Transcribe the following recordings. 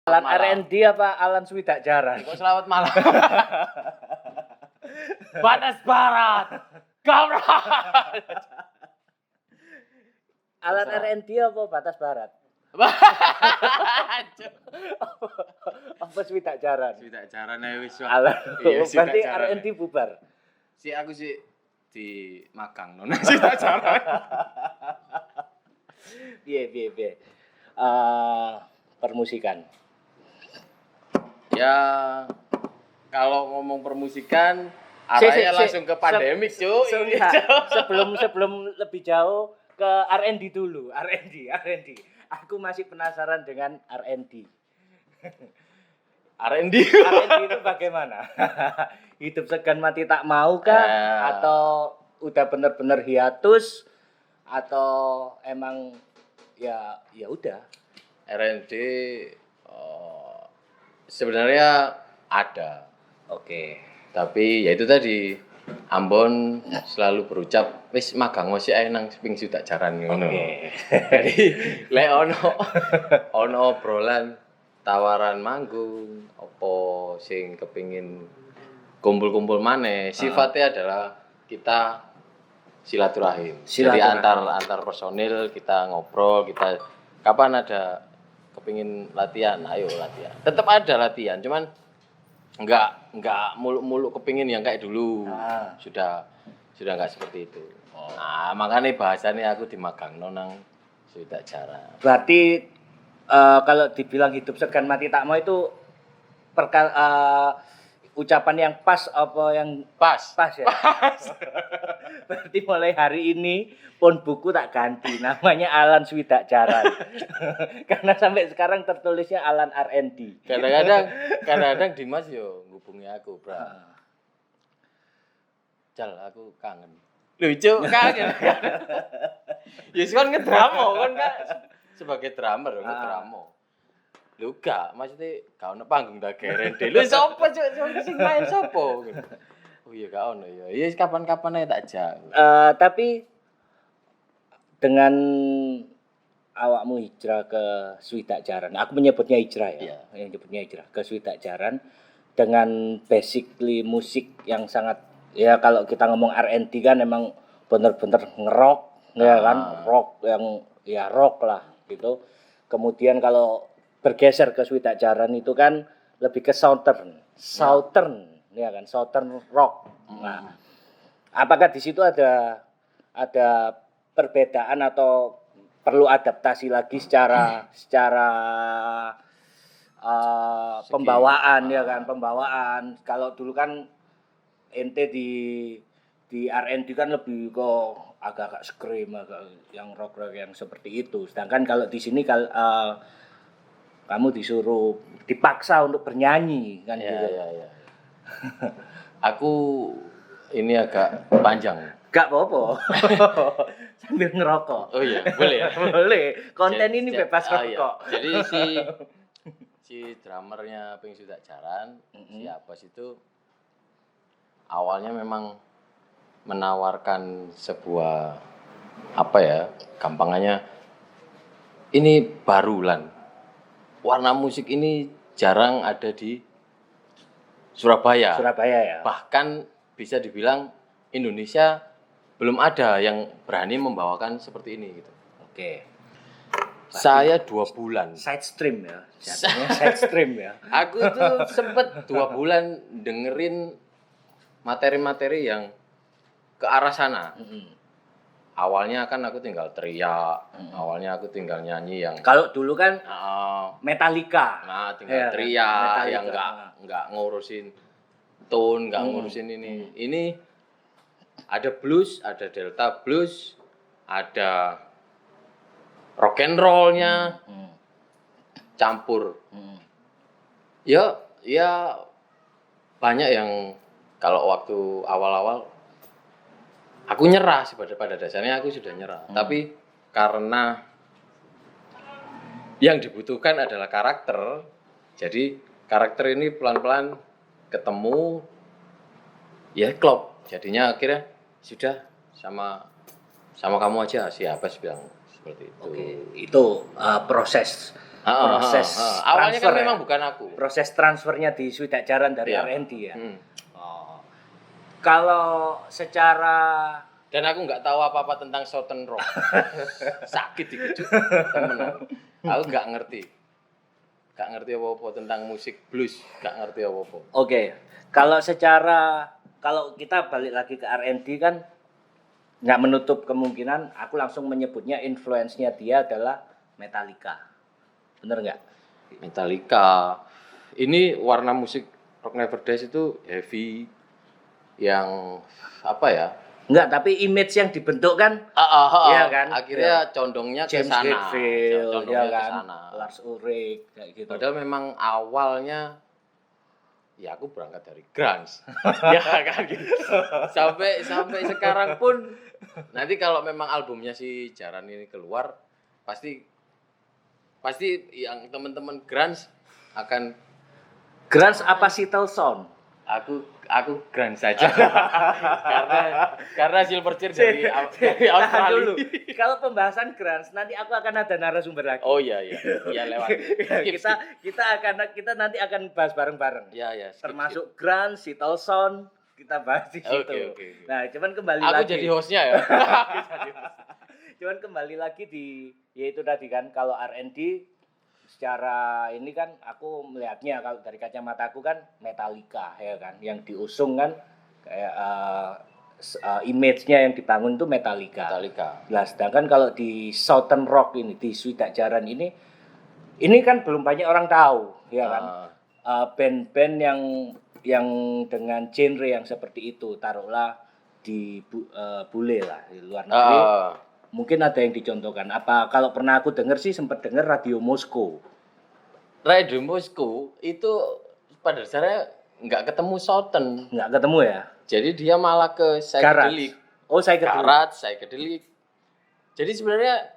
Alan malam. R&D apa Alan Swidak Jaran? Kok selamat malam. Batas Barat. Kamera. Alan Terserah. R&D apa Batas Barat? Apa Swidak Jaran? Tidak jaran ae wis. Alan. Iya, Swidak Berarti Jaran. R&D bubar. Si aku sih di magang nona tidak jaran. Piye. Permusikan. Ya kalau ngomong permusikan Si, arahnya langsung ke pandemik, Cuk. Ini, Enggak, Cuk. sebelum lebih jauh ke R&D dulu. R&D. Aku masih penasaran dengan R&D. R&D. R&D itu bagaimana? Hidup segan mati tak mau kah? Atau udah bener-bener hiatus? Atau emang ya udah? R&D sebenarnya ada. Oke. Tapi ya itu tadi Ambon selalu berucap wis magang wis ae nang ping sudak jaran ngono. Oke. Jadi lek ono obrolan tawaran manggung apa sing kepingin kumpul-kumpul maneh, sifatnya adalah kita silaturahim. Jadi antar personil kita ngobrol, kita kapan ada kepingin latihan, ayo latihan. Tetap ada latihan, cuman enggak muluk-muluk kepingin yang kayak dulu. Sudah enggak seperti itu. Nah, makanya bahasannya aku di magang nang sudah cara. Berarti kalau dibilang hidup segan mati tak mau itu ucapan yang pas apa yang Pas ya? Berarti mulai hari ini pun buku tak ganti namanya Alan Swidak Jaran. Karena sampai sekarang tertulisnya Alan R&D. Kadang-kadang Dimas yo ngubungi aku, Bra. Jal, aku kangen. Lucu kangen. Ya kan ngedramo kan sebagai drummer ngedramo. Lho gak, maksudnya gak ono panggung dak R&D. Lho sapa sing main sapa? Oh iya gak ono ya. Ya kapan-kapan ae tak jak. Tapi dengan awakmu hijrah ke Swidak Jaran. Aku menyebutnya hijrah ya. Yang menyebutnya hijrah ke Swidak Jaran dengan basically musik yang sangat ya kalau kita ngomong R&D kan emang bener-bener ngerok ya kan, rock yang ya rock lah gitu. Kemudian kalau bergeser ke Swidak Jaran itu kan lebih ke southern ya kan, southern rock. Nah, apakah di situ ada perbedaan atau perlu adaptasi lagi secara pembawaan ya kan, pembawaan. Kalau dulu kan ente di R&D kan lebih ke agak-agak scream, agak yang rock yang seperti itu. Sedangkan kalau di sini kamu disuruh dipaksa untuk bernyanyi kan gitu. Iya. Aku ini agak panjang. Gak apa-apa. Sambil ngerokok. Oh iya, boleh ya? Boleh. Konten ini bebas rokok. Iya. Jadi si drummernya Ping Sudak Jaran, si Abbas itu awalnya memang menawarkan sebuah apa ya, gampangannya ini barulan. Warna musik ini jarang ada di Surabaya ya. Bahkan bisa dibilang Indonesia belum ada yang berani membawakan seperti ini gitu. Oke. Saya 2 bulan. Side stream ya. Jatuhnya side stream ya. Aku tuh sempet 2 bulan dengerin materi-materi yang ke arah sana. Awalnya kan aku tinggal teriak, awalnya aku tinggal nyanyi yang kalau dulu kan Metallica. Nah, tinggal teriak yang enggak ngurusin tone, enggak ngurusin ini. Ini ada blues, ada delta blues, ada rock and roll-nya. Campur. Ya banyak yang kalau waktu awal-awal aku nyerah sih, pada dasarnya aku sudah nyerah. Tapi karena yang dibutuhkan adalah karakter, jadi karakter ini pelan-pelan ketemu, ya klop. Jadinya akhirnya sudah sama kamu aja, siapa sih bilang seperti itu. Oke, itu proses proses awalnya kan transfer memang ya? bukan aku. Proses transfernya di Sweetak Jaran dari Iya. R&D ya. Hmm. Oh. Kalau secara Dan aku nggak tahu apa-apa tentang Southern Rock. Sakit dikejut temenan. Aku nggak ngerti. Nggak ngerti apa-apa tentang musik blues. Nggak ngerti apa-apa. Oke, kalau kita balik lagi ke R&D kan nggak menutup kemungkinan aku langsung menyebutnya influence-nya dia adalah Metallica. Bener nggak? Metallica. Ini warna musik Rock Never Dies itu heavy yang apa ya? Enggak, tapi image yang dibentuk kan iya kan? Akhirnya condongnya ke James sana. Hetfield, Condongnya ya ke kan? sana. Lars Ulrich kayak gitu. Padahal memang awalnya ya aku berangkat dari grunge. Ya kan gitu. Sampai sekarang pun nanti kalau memang albumnya si Jaran ini keluar pasti yang teman-teman grunge akan Grunge apa Sitelson? aku grunge saja. karena Silverchair dari Tahan Australia. dulu. Kalau pembahasan grunge nanti aku akan ada narasumber lagi. Oh iya. Iya lewat. Kita nanti akan bahas bareng-bareng. Iya. Termasuk grunge, Sitelson, kita bahas di situ. Oke. Nah, cuman kembali Aku lagi. jadi hostnya ya. Cuman kembali lagi yaitu tadi kan kalau R&D secara ini kan aku melihatnya kalau dari kacamata aku kan Metallica ya kan yang diusung kan kayak image-nya yang dibangun itu Metallica. Nah, sedangkan kalau di Southern Rock ini di Sweetak Jaran ini kan belum banyak orang tahu ya kan. Band-band yang dengan genre yang seperti itu taruhlah di bule lah di luar negeri. Mungkin ada yang dicontohkan. Apa kalau pernah aku dengar sih sempat dengar Radio Moskow. Radio Moskow itu pada dasarnya nggak ketemu Southern. Nggak ketemu ya? Jadi dia malah ke psychedelic. Oh, psychedelic. Jadi sebenarnya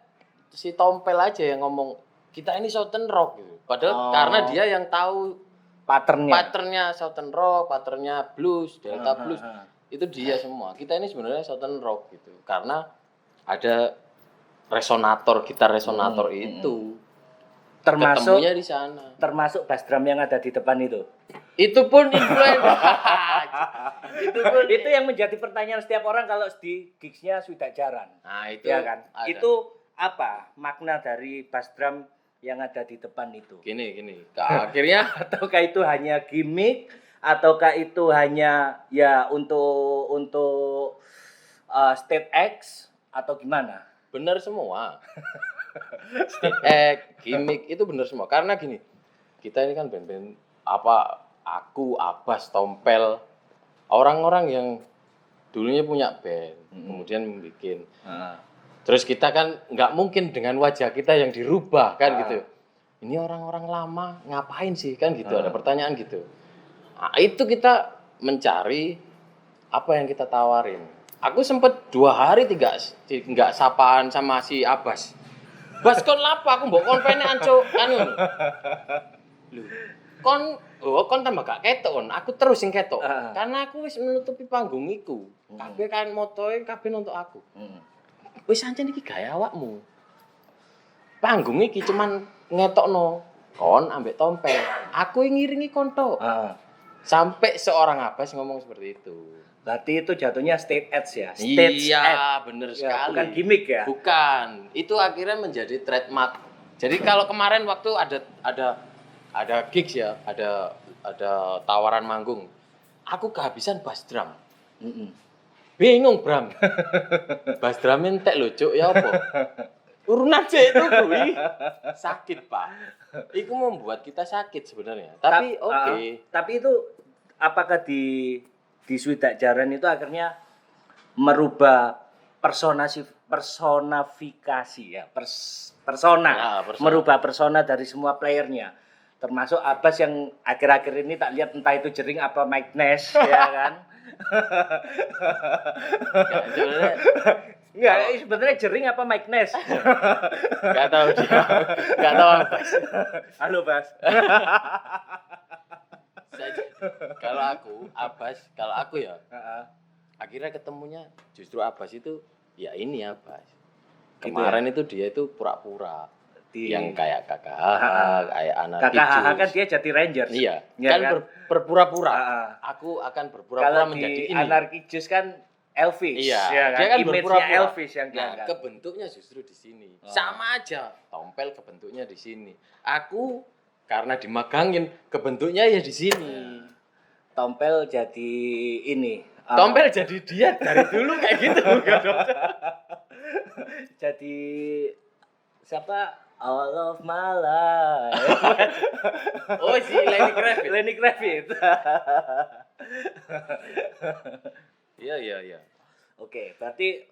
si Tompel aja yang ngomong kita ini Southern Rock gitu. Padahal karena dia yang tahu patternnya Southern Rock, patternnya blues, Delta blues. Itu dia semua. Kita ini sebenarnya Southern Rock gitu. Karena ada gitar resonator itu. Ketemunya di sana. Termasuk bass drum yang ada di depan itu. Itu pun influence. itu yang menjadi pertanyaan setiap orang kalau di gigs-nya Sweetak Jaran. Nah, itu ya kan? ada. Itu apa makna dari bass drum yang ada di depan itu? Gini. Akhirnya ataukah itu hanya gimmick ataukah itu hanya ya untuk stage X atau gimana? Benar semua. Stage gimmick itu benar semua. Karena gini, kita ini kan band-band aku, Abbas, Tompel, orang-orang yang dulunya punya band, kemudian membuat. Terus kita kan nggak mungkin dengan wajah kita yang dirubah kan gitu. Ini orang-orang lama ngapain sih kan gitu, ada pertanyaan gitu. Nah, itu kita mencari apa yang kita tawarin. Aku sempet 2 hari nggak sapaan sama si Abbas. Bas kon lapa aku mbok kon pene anco anu. Lho. Kon tambah gak ketok kon. Aku terus sing ketok. Karena aku wis menutupi panggung iku. Kabeh kan motoe kabeh nonton aku. Wis ancen iki gaya awakmu. Panggung iki cuman ngetokno kon ambek Tompel. Aku ngiringi kon tok. Sampai seorang Abbas ngomong seperti itu. Berarti itu jatuhnya stage ads ya? Iya, bener sekali. Bukan gimmick ya? Bukan. Itu akhirnya menjadi trademark. Jadi kalau kemarin waktu ada gigs ya, ada tawaran manggung. Aku kehabisan bass drum. Bingung, Bram. Bass drum entek lho, Cuk, ya apa? Urunan C itu kuwi. Sakit, Pak. Itu membuat kita sakit sebenarnya. Tapi oke. Tapi itu apakah di Sweetak Jaran itu akhirnya merubah personifikasi ya, persona. Merubah persona dari semua playernya. Termasuk Abbas yang akhir-akhir ini tak lihat entah itu Jering apa Mike Nash ya kan. Sebenarnya Jering apa Mike Nash? Enggak tahu dia. Enggak tahu Abbas. Halo, Bas. Kalau aku ya, akhirnya ketemunya justru Abbas itu, ya ini Abbas. Kemarin itu dia itu pura-pura. yang kayak KKH, kayak anarkis. KKH kan dia jadi Rangers. Iya, Ya kan kan? berpura-pura. Kalau Aku akan berpura-pura di menjadi ini. anarkis kan Elvis. Iya, ya kan? dia kan Image-nya berpura-pura. Elvis yang dia Nah, angkat. kebentuknya justru di sini. Sama aja, tompel kebentuknya di sini. Aku karena dimagangin, kebentuknya ya di sini. Tompel jadi ini. Tompel jadi dia dari dulu kayak gitu. Jadi siapa? All of my life. Oh, si Lenny Kravitz. Lenny Kravitz. Iya. Oke, berarti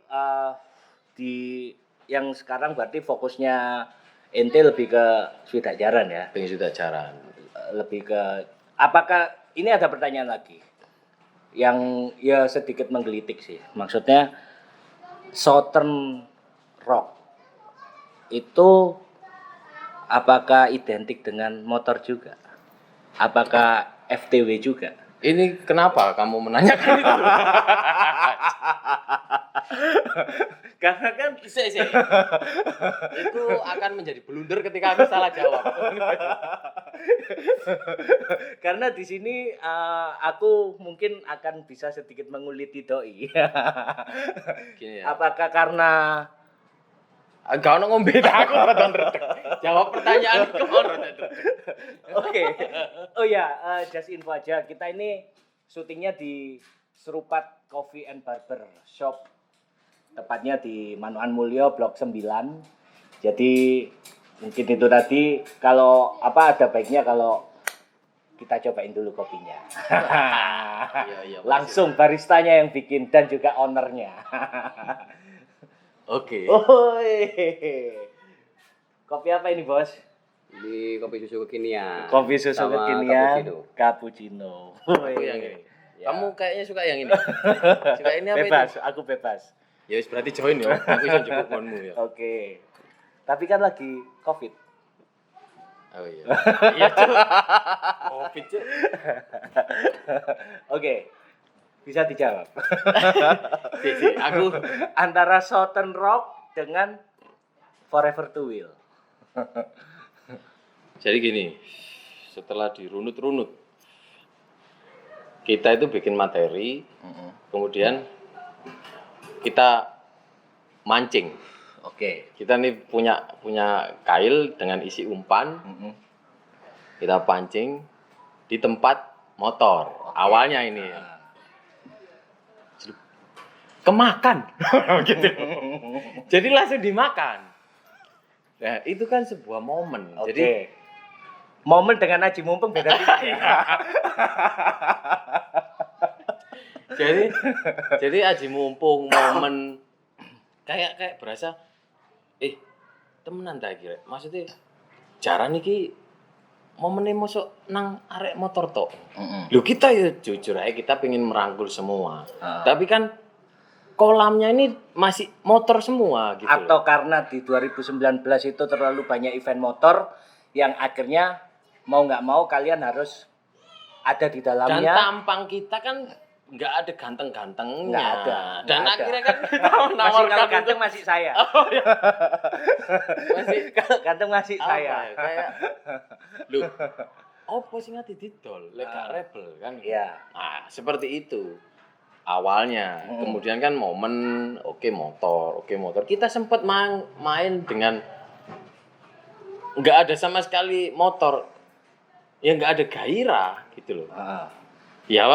di yang sekarang berarti fokusnya ente lebih ke Swidak Jaran ya? Pengen sudah jaran. Lebih ke apakah ini ada pertanyaan lagi yang ya sedikit menggelitik sih. Maksudnya Southern Rock itu apakah identik dengan motor juga? Apakah FTW juga? Ini kenapa kamu menanyakan itu? Karena kan itu akan menjadi blunder ketika aku salah jawab. Karena di sini aku mungkin akan bisa sedikit menguliti doi. Gini ya. Apakah karena Gak ono ngombe aku rada redeg. Jawab pertanyaan kok rada redeg. Oke. Oh ya, just info aja. Kita ini syutingnya di Serupat Coffee and Barber Shop. Tepatnya di Manoan Mulyo Blok 9. Jadi mungkin itu tadi kalau ada baiknya kalau kita cobain dulu kopinya. Iya. Langsung baristanya yang bikin dan juga ownernya. Oke. Kopi apa ini, Bos? Di kopi susu kekinian. Kopi susu Sama kekinian, cappuccino. Aku yang ini. Ya. Kamu kayaknya suka yang ini. Suka ini apa Bebas, itu? aku bebas. Ya wis berarti join ya. Aku iso jemput konmu ya. Oke. Tapi kan lagi Covid. Oh iya. Iya, Cuk. Covid, Cuk. Oke. Bisa dijawab. Si, aku Antara Southern Rock dengan Forever to Wheel. jadi gini, setelah dirunut-runut, kita itu bikin materi, kemudian kita mancing. Oke. Kita nih punya kail dengan isi umpan, kita pancing di tempat motor. Awalnya ini ya. Kemakan, gitu. Jadi langsung dimakan. Nah, itu kan sebuah momen. Oke. Jadi momen dengan Aji Mumpung beda tipis. jadi aji mumpung momen kayak berasa temenan ta iki. Maksudnya jaran iki momennya mosok nang arek motor tok. Lho kita ya jujur aja kita pengen merangkul semua. Tapi kan kolamnya ini masih motor semua gitu. Atau karena di 2019 itu terlalu banyak event motor yang akhirnya mau nggak mau kalian harus ada di Dan dalamnya. tampang kita kan nggak ada ganteng-gantengnya. Nggak ada. Dan Nggak akhirnya ada. kan kita Masih menawarkan kalau itu. ganteng masih saya. Oh, ya. Masih Kalau ganteng masih apa saya. ya, kayak lu opo sing ati didol lek gak rebel kan. Iya. Nah, seperti itu awalnya. Kemudian kan momen oke motor. Kita sempat main dengan nggak ada sama sekali motor. Ya nggak ada gairah gitu loh. Ya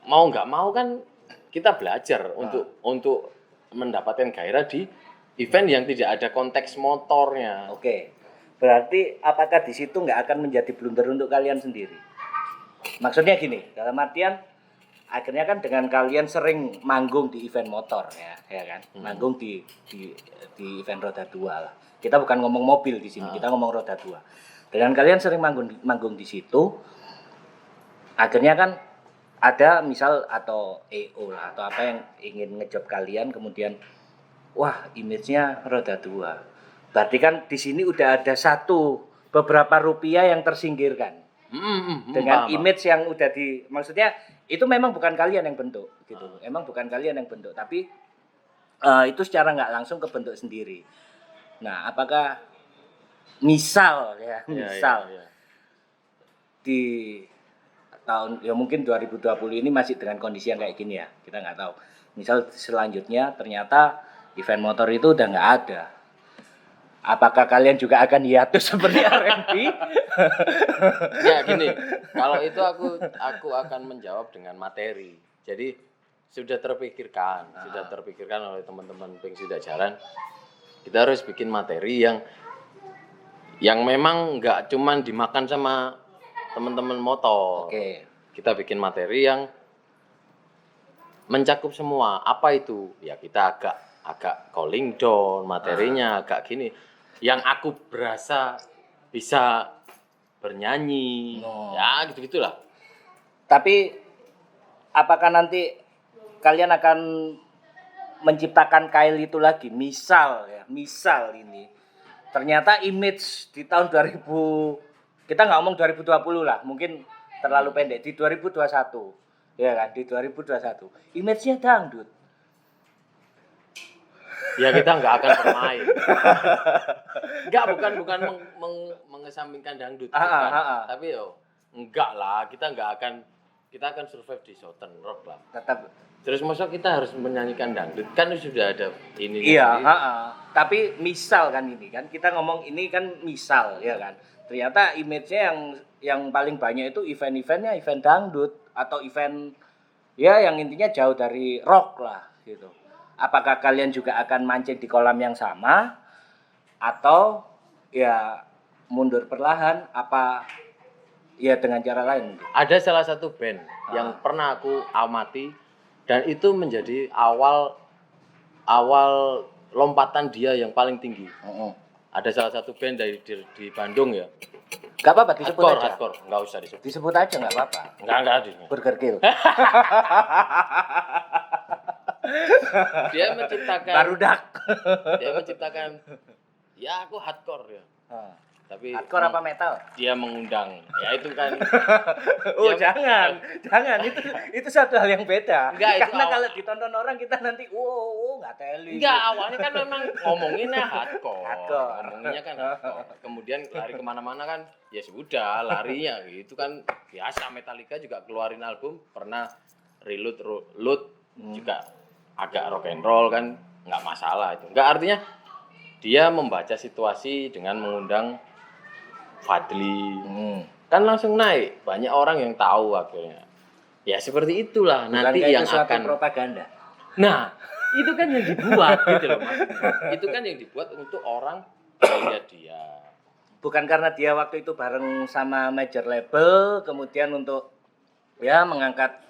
mau nggak mau kan kita belajar untuk mendapatkan gairah di event yang tidak ada konteks motornya. Oke. Berarti apakah di situ nggak akan menjadi blunder untuk kalian sendiri? Maksudnya gini, dalam artian akhirnya kan dengan kalian sering manggung di event motor ya kan? Manggung di event roda 2 lah. Kita bukan ngomong mobil di sini, kita ngomong roda 2. Dengan kalian sering manggung di situ, akhirnya kan ada misal atau EO lah atau apa yang ingin ngejob kalian kemudian wah image-nya roda 2. Berarti kan di sini udah ada beberapa rupiah yang tersingkirkan. Dengan image yang udah maksudnya itu memang bukan kalian yang bentuk gitu. Emang bukan kalian yang bentuk, tapi itu secara nggak langsung kebentuk sendiri. Nah, apakah misal Iya, iya. di tahun ya mungkin 2020 ini masih dengan kondisi yang kayak gini ya, kita nggak tahu. Misal selanjutnya ternyata event motor itu udah nggak ada. Apakah kalian juga akan hiatus seperti R&B? Ya gini, kalau itu aku akan menjawab dengan materi. Jadi sudah terpikirkan oleh teman-teman Ping Swidak Jaran. Kita harus bikin materi yang memang nggak cuman dimakan sama teman-teman motor. Oke. Kita bikin materi yang mencakup semua. Apa itu? Ya kita agak calling down materinya, agak gini. Yang aku berasa bisa bernyanyi. Ya gitu-gitulah. Tapi apakah nanti kalian akan menciptakan kail itu lagi? Misal ini ternyata image di tahun 2000, kita nggak ngomong 2020 lah, mungkin terlalu pendek, di 2021 ya kan, di 2021 image-nya dangdut. Ya kita nggak akan bermain. Enggak, bukan mengesampingkan dangdut, bukan. Tapi enggak lah, kita akan survive di Southern Rock lah. Tetap. Terus masa kita harus menyanyikan dangdut? Kan sudah ada ini. Iya, tapi misal kan ini kan, kita ngomong ini kan misal ya kan. Ternyata image-nya yang paling banyak itu event-eventnya event dangdut atau event ya yang intinya jauh dari rock lah gitu. Apakah kalian juga akan mancing di kolam yang sama atau ya mundur perlahan apa ya dengan cara lain? Ada salah satu band yang pernah aku amati dan itu menjadi awal lompatan dia yang paling tinggi. Ada salah satu band di Bandung ya. Gak apa-apa disebut aja. Hardcore, enggak usah disebut. Disebut aja nggak apa-apa. Enggak. Burger Kill. Dia menciptakan Barudak. Dia menciptakan ya aku hardcore ya. Tapi hardcore apa metal? Dia mengundang. Ya itu kan. Oh, jangan. Itu satu hal yang beda. Enggak, karena kalau ditonton orang kita nanti nggak teli. Enggak, awalnya kan memang ngomonginnya hardcore. Ngomonginnya kan hardcore. Kemudian lari kemana-mana kan ya sudah larinya gitu kan biasa. Metallica juga keluarin album pernah Reload juga agak rock and roll kan nggak masalah itu. Nggak, artinya dia membaca situasi dengan mengundang Fadli. Kan langsung naik, banyak orang yang tahu akhirnya. Ya seperti itulah. Bukan nanti yang akan propaganda. Nah, itu kan yang dibuat gitu loh maksudnya. Itu kan yang dibuat untuk orang melihat dia. Bukan karena dia waktu itu bareng sama major label kemudian untuk ya mengangkat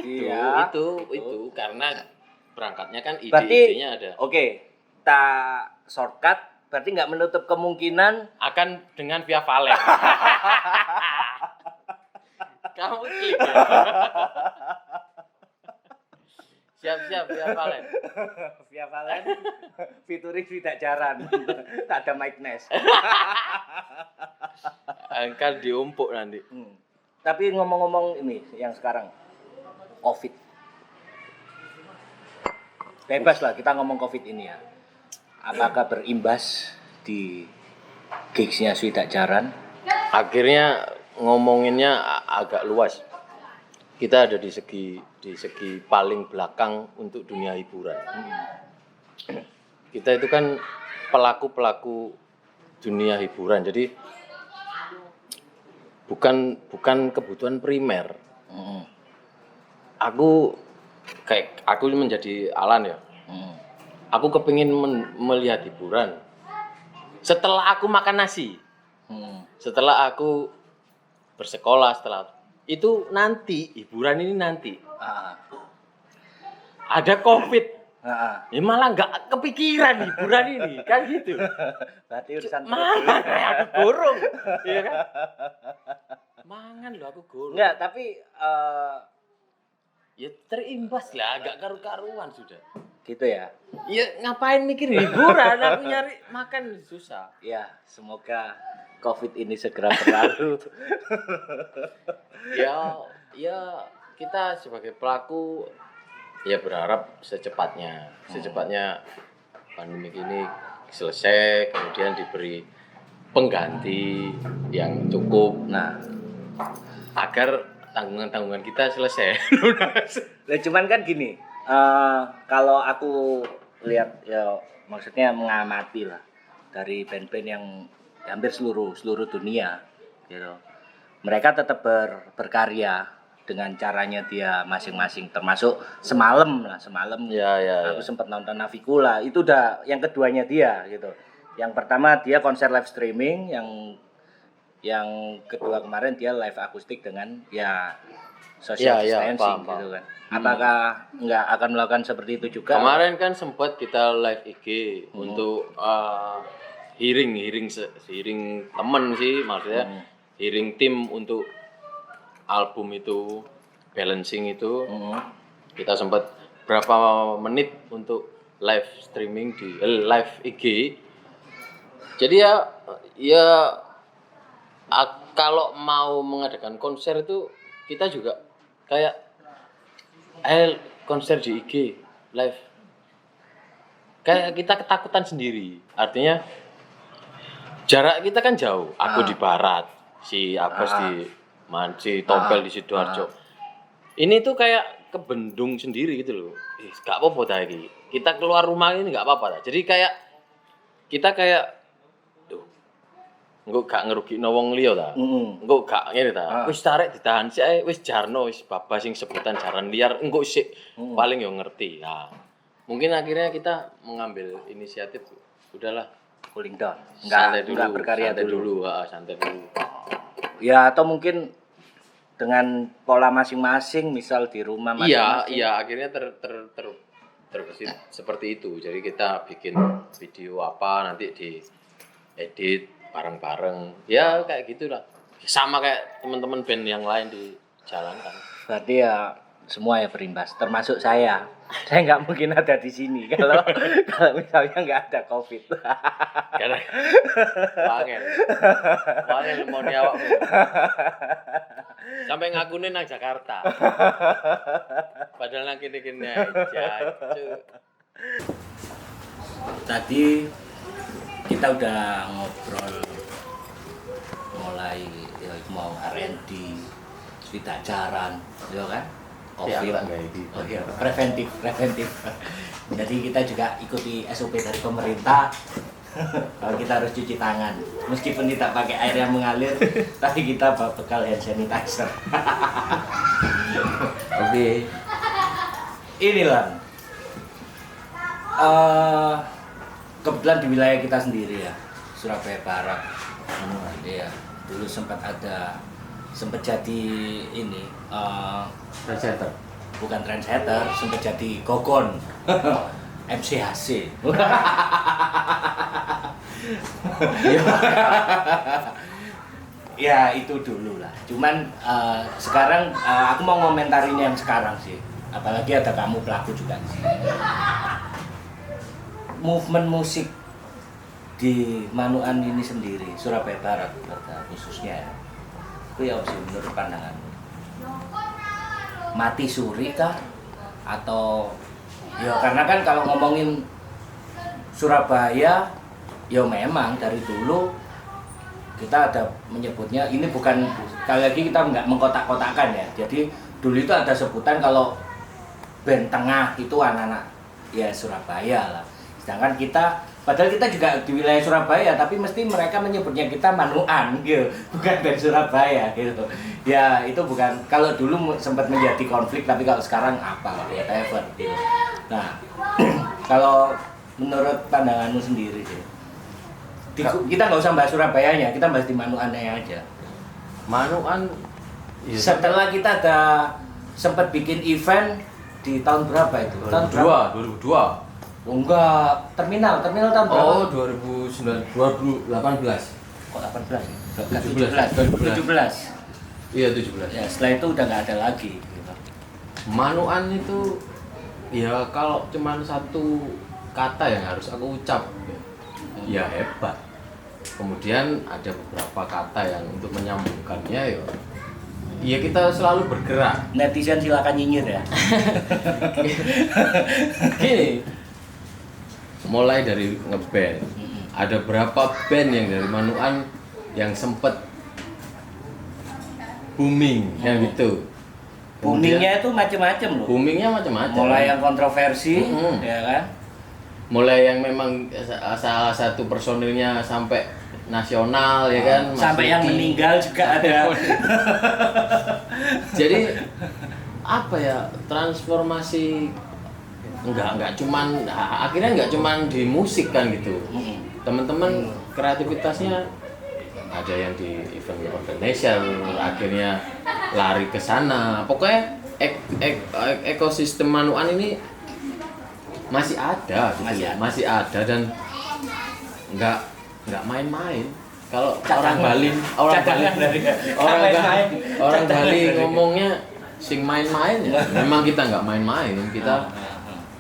dia. Itu karena berangkatnya kan ide-idenya ada. Oke, tak shortcut berarti nggak menutup kemungkinan akan dengan Via Valen. Kamu klik ya. Siap Via Valen. Via Valen featuring Swidak Jaran. Tak ada Mike Ness. Angkat diumpuk nanti. Tapi ngomong-ngomong ini yang sekarang COVID. Bebas lah kita ngomong COVID ini ya. Apakah berimbas di gigs-nya Swidak Jaran? Akhirnya ngomonginnya agak luas. Kita ada di segi paling belakang untuk dunia hiburan. Kita itu kan pelaku dunia hiburan. Jadi bukan kebutuhan primer. Aku menjadi Alan ya. Aku kepingin melihat hiburan setelah aku makan nasi, setelah aku bersekolah, setelah itu nanti hiburan ini nanti ada COVID, ya malah nggak kepikiran hiburan ini kan gitu. Berarti urusan mangan aku gorong, ya kan? Mangan loh aku gorong. Enggak, tapi ya terimbas lah, agak karu-karuan sudah. Gitu ya. Ya ngapain mikir hiburan, aku nyari makan susah. Ya, semoga COVID ini segera berlalu. ya kita sebagai pelaku ya berharap secepatnya pandemi ini selesai, kemudian diberi pengganti yang cukup Nah, agar tanggungan-tanggungan kita selesai. nah, cuman kan gini, kalau aku lihat ya maksudnya mengamati lah dari band-band yang hampir seluruh dunia gitu. Mereka tetap berkarya dengan caranya dia masing-masing, termasuk semalam Ya. aku sempat nonton Navicula, itu udah yang keduanya dia gitu. Yang pertama dia konser live streaming, yang kedua kemarin dia live akustik dengan ya social distancing paham. gitu kan. Apakah nggak akan melakukan seperti itu juga? Kemarin kan sempat kita live IG untuk hearing temen sih, maksudnya hearing tim untuk album itu, balancing itu. Kita sempat berapa menit untuk live streaming di live IG. Jadi ya kalau mau mengadakan konser itu kita juga kayak konser di IG live, kayak kita ketakutan sendiri. Artinya jarak kita kan jauh, aku di barat, si Abbas di Manci, Tompel di Sidoarjo. Ini tuh kayak kebendung sendiri gitu loh. Gak apa-apa tadi kita keluar rumah ini gak apa-apa. Jadi kayak kita kayak engko gak ngerugikno wong liya ta. Engko gak ngene ta. Wis tarik ditahan sik ae, wis jarno wis baba sing sebutan jaran liar engko sik paling yo ngerti. Nah, mungkin akhirnya kita mengambil inisiatif udahlah Cooling down. santai Enggak berkarya santai dulu. santai dulu. Ya atau mungkin dengan pola masing-masing, misal di rumah masing-masing. Iya, akhirnya terbesit seperti itu. Jadi kita bikin video apa nanti di edit bareng-bareng. Ya kayak gitulah. Sama kayak teman-teman band yang lain dijalankan. Berarti ya semua ya berimbas, termasuk saya. Saya nggak mungkin ada di sini kalau misalnya nggak ada COVID. Karena wangen mau awakmu. Sampai ngakune nang Jakarta. Padahal nang kene-kene aja. Tadi kita udah ngobrol mulai ya, mau R&D, cerita jaran, ya kan? COVID, preventif. Jadi kita juga ikuti SOP dari pemerintah. Kalau kita harus cuci tangan, meskipun tidak pakai air yang mengalir, tapi kita bekal hand sanitizer. Oke. Inilah. Kebetulan di wilayah kita sendiri ya, Surabaya Barat. Iya, dulu sempat jadi ini trendsetter. Bukan trendsetter, sempat jadi gogon. MCHC. Ya itu dulu lah. Cuman sekarang aku mau ngomentarin yang sekarang sih. Apalagi ada kamu pelaku juga di sini. Movement musik di Manuan ini sendiri, Surabaya Barat khususnya ya. Itu ya sih menurut pandanganmu. Mati suri kah? Atau ya karena kan kalau ngomongin Surabaya ya memang dari dulu kita ada menyebutnya, ini bukan, sekali lagi kita nggak mengkotak-kotakan ya. Jadi dulu itu ada sebutan kalau band tengah itu anak-anak ya Surabaya lah. Sedangkan kita, padahal kita juga di wilayah Surabaya, tapi mesti mereka menyebutnya kita Manuan gitu, bukan band Surabaya gitu. Ya itu bukan, kalau dulu sempat menjadi konflik, tapi kalau sekarang apa, whatever gitu. Nah, kalau menurut pandanganmu sendiri sih, kita nggak usah bahas Surabayanya, kita bahas di Manuannya aja. Manuan ya. Setelah kita ada sempat bikin event di tahun berapa itu? 2002. Oh, enggak, terminal tahun berapa? Oh, 2018. Kok 18? 17. Iya, 17. Ya, setelah itu udah nggak ada lagi gitu. Manuan itu ya kalau cuman satu kata yang harus aku ucap ya hebat. Kemudian ada beberapa kata yang untuk menyambungkannya ya kita selalu bergerak. Netizen silakan nyinyir ya. Gini, mulai dari ngeband, ada berapa band yang dari Manuan yang sempet booming yang gitu. Boomingnya itu macam-macam loh. Boomingnya macam-macam. Mulai yang kontroversi, ya kan? Mulai yang memang salah satu personilnya sampai nasional ya kan. Sampai yang meninggal juga ada. Jadi apa ya, transformasi enggak cuman akhirnya enggak cuman di musik kan gitu. Teman-teman kreativitasnya ada yang di event organization, akhirnya lari ke sana. Pokoknya ekosistem Manuan ini masih ada gitu. Masih ada dan enggak main-main. Kalau orang Bali ngomongnya sing main-main ya. Memang kita enggak main-main.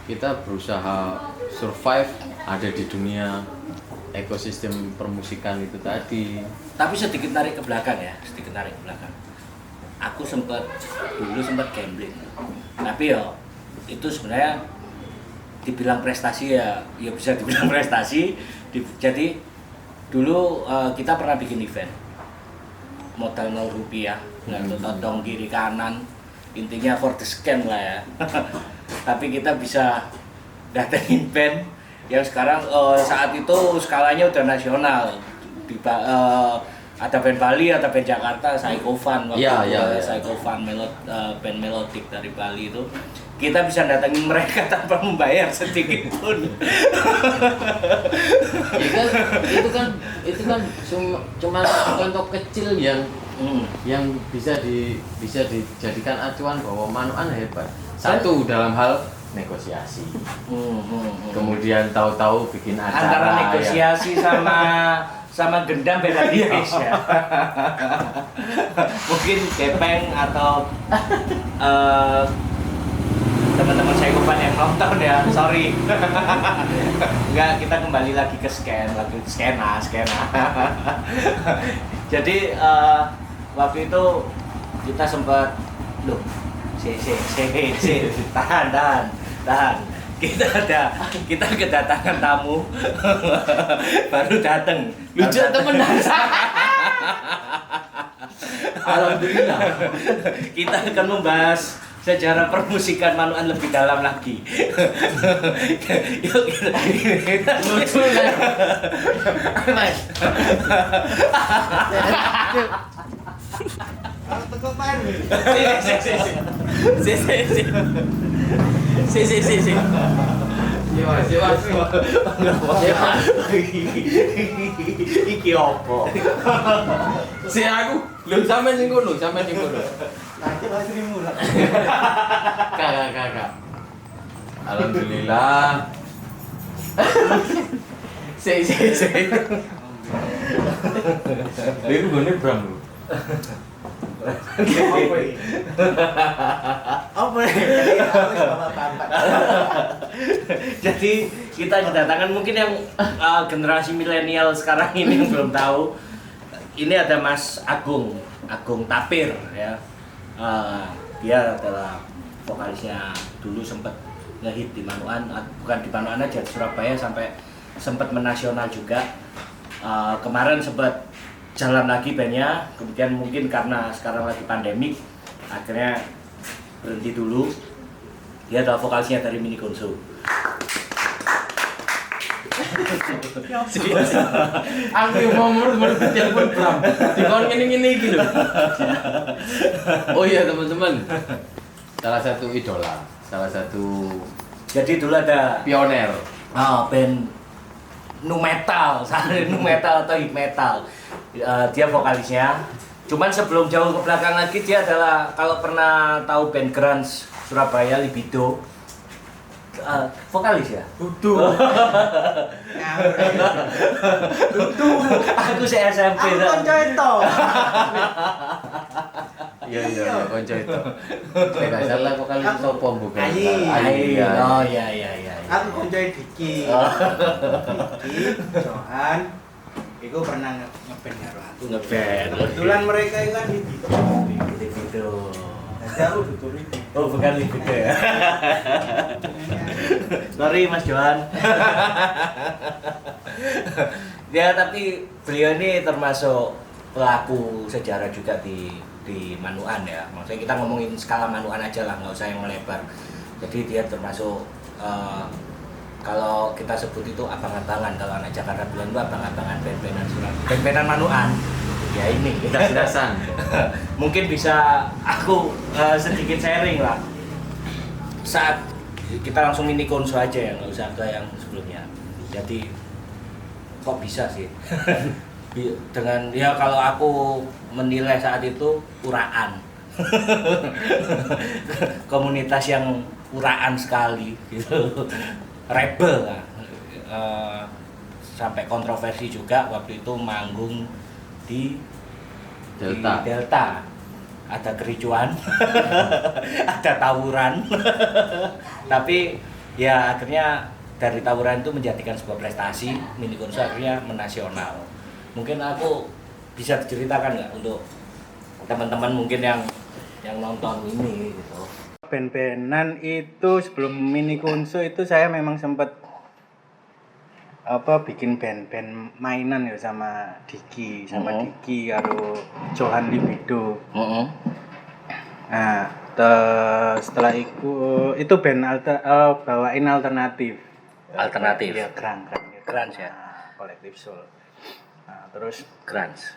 Kita berusaha survive ada di dunia ekosistem permusikan itu tadi. Tapi sedikit tarik ke belakang ya, Aku dulu sempat gambling. Tapi ya itu sebenarnya dibilang prestasi ya bisa dibilang prestasi. Jadi dulu kita pernah bikin event modal 0 rupiah, nggak todong kiri kanan, intinya for the scan lah ya. Tapi kita bisa datengin band yang sekarang saat itu skalanya udah nasional. Ada band Bali, ada band Jakarta, Psycho Fun, Psycho Fun band melodik dari Bali itu. Kita bisa datengin mereka tanpa membayar sedikit pun. itu kan cuma contoh kecil yang bisa dijadikan acuan bahwa Manuan hebat. Satu dalam hal negosiasi. Kemudian tahu-tahu bikin acara. Antara negosiasi sama gendam beda tipis ya. Mungkin Gepeng atau teman-teman saya Gopang yang nonton ya, sorry. Enggak, kita kembali lagi ke skena. Jadi waktu itu kita sempat tahan. Kita kedatangan tamu. Baru datang. Lucu temen. Alhamdulillah. Kita akan membahas sejarah permusikan Manuan lebih dalam lagi. Yuk kita lucu lah. Mas. Si. Iki opo? Si aku, lu sampean sing kono. Nanti lagi mulai. Kakak. Alhamdulillah. Si. Iku gone Bram lho. Apa ya? Jadi kita kedatangan mungkin yang generasi milenial sekarang ini yang belum tahu. Ini ada Mas Agung Tapir ya. Dia adalah vokalisnya, dulu sempat ngehit di Manuan, bukan di Manuan aja, di Surabaya sampai sempat menasional juga. Kemarin sempat jalan lagi bandnya, kemudian mungkin karena sekarang lagi pandemik akhirnya berhenti dulu. Dia adalah vokalisnya dari Mini Gonzo. Aku mau menurut telepon Bram. Dikon ngene-ngene iki lho. Oh iya teman-teman. Salah satu idola, salah satu Jadi dulu ada pioner. Band nu metal atau hip metal. Dia vokalisnya. Cuman sebelum jauh ke belakang lagi dia adalah, kalau pernah tahu band grunge Surabaya Libido, vokalis ya? Dudu. Aku si SMP. Aku konco itu. Iya, konco itu. Nek salah vokalis sapa bukan? Ayi. Oh iya. Aku konco Diki. Diki, Johan. Iku pernah ngeband karo aku. Ngeband. Kebetulan mereka itu kan di Libido. Jadi aku tuturi Oh, bukan libido ya. Sorry Mas Johan. Ya, tapi beliau ini termasuk pelaku sejarah juga di Manuan ya. Maksudnya kita ngomongin skala Manuan aja lah, nggak usah yang melebar. Jadi dia termasuk kalau kita sebut itu abang-abangan, kalau anak Jakarta bilang itu abang-abangan band-bandan band-bandan Manuan. Ya ini Das-dasan. mungkin bisa aku sedikit sharing lah. Saat kita langsung mini konso aja ya, nggak usah ke yang sebelumnya. Jadi kok bisa sih dengan ya kalau aku menilai saat itu uraan komunitas yang uraan sekali gitu, rebel lah. Sampai kontroversi juga waktu itu manggung di Delta ada kericuan ada tawuran tapi ya akhirnya dari tawuran itu menjadikan sebuah prestasi mini konser akhirnya menasional. Mungkin aku bisa diceritakan nggak untuk teman-teman mungkin yang nonton ini gitu. Band-bandan itu sebelum mini konso itu saya memang sempat bikin band-band mainan ya sama Diki karo Johan Libido. Nah, setelah itu band bawain alternatif. Ya, Grunge ya. Kolektif Soul. Nah, terus Grunge.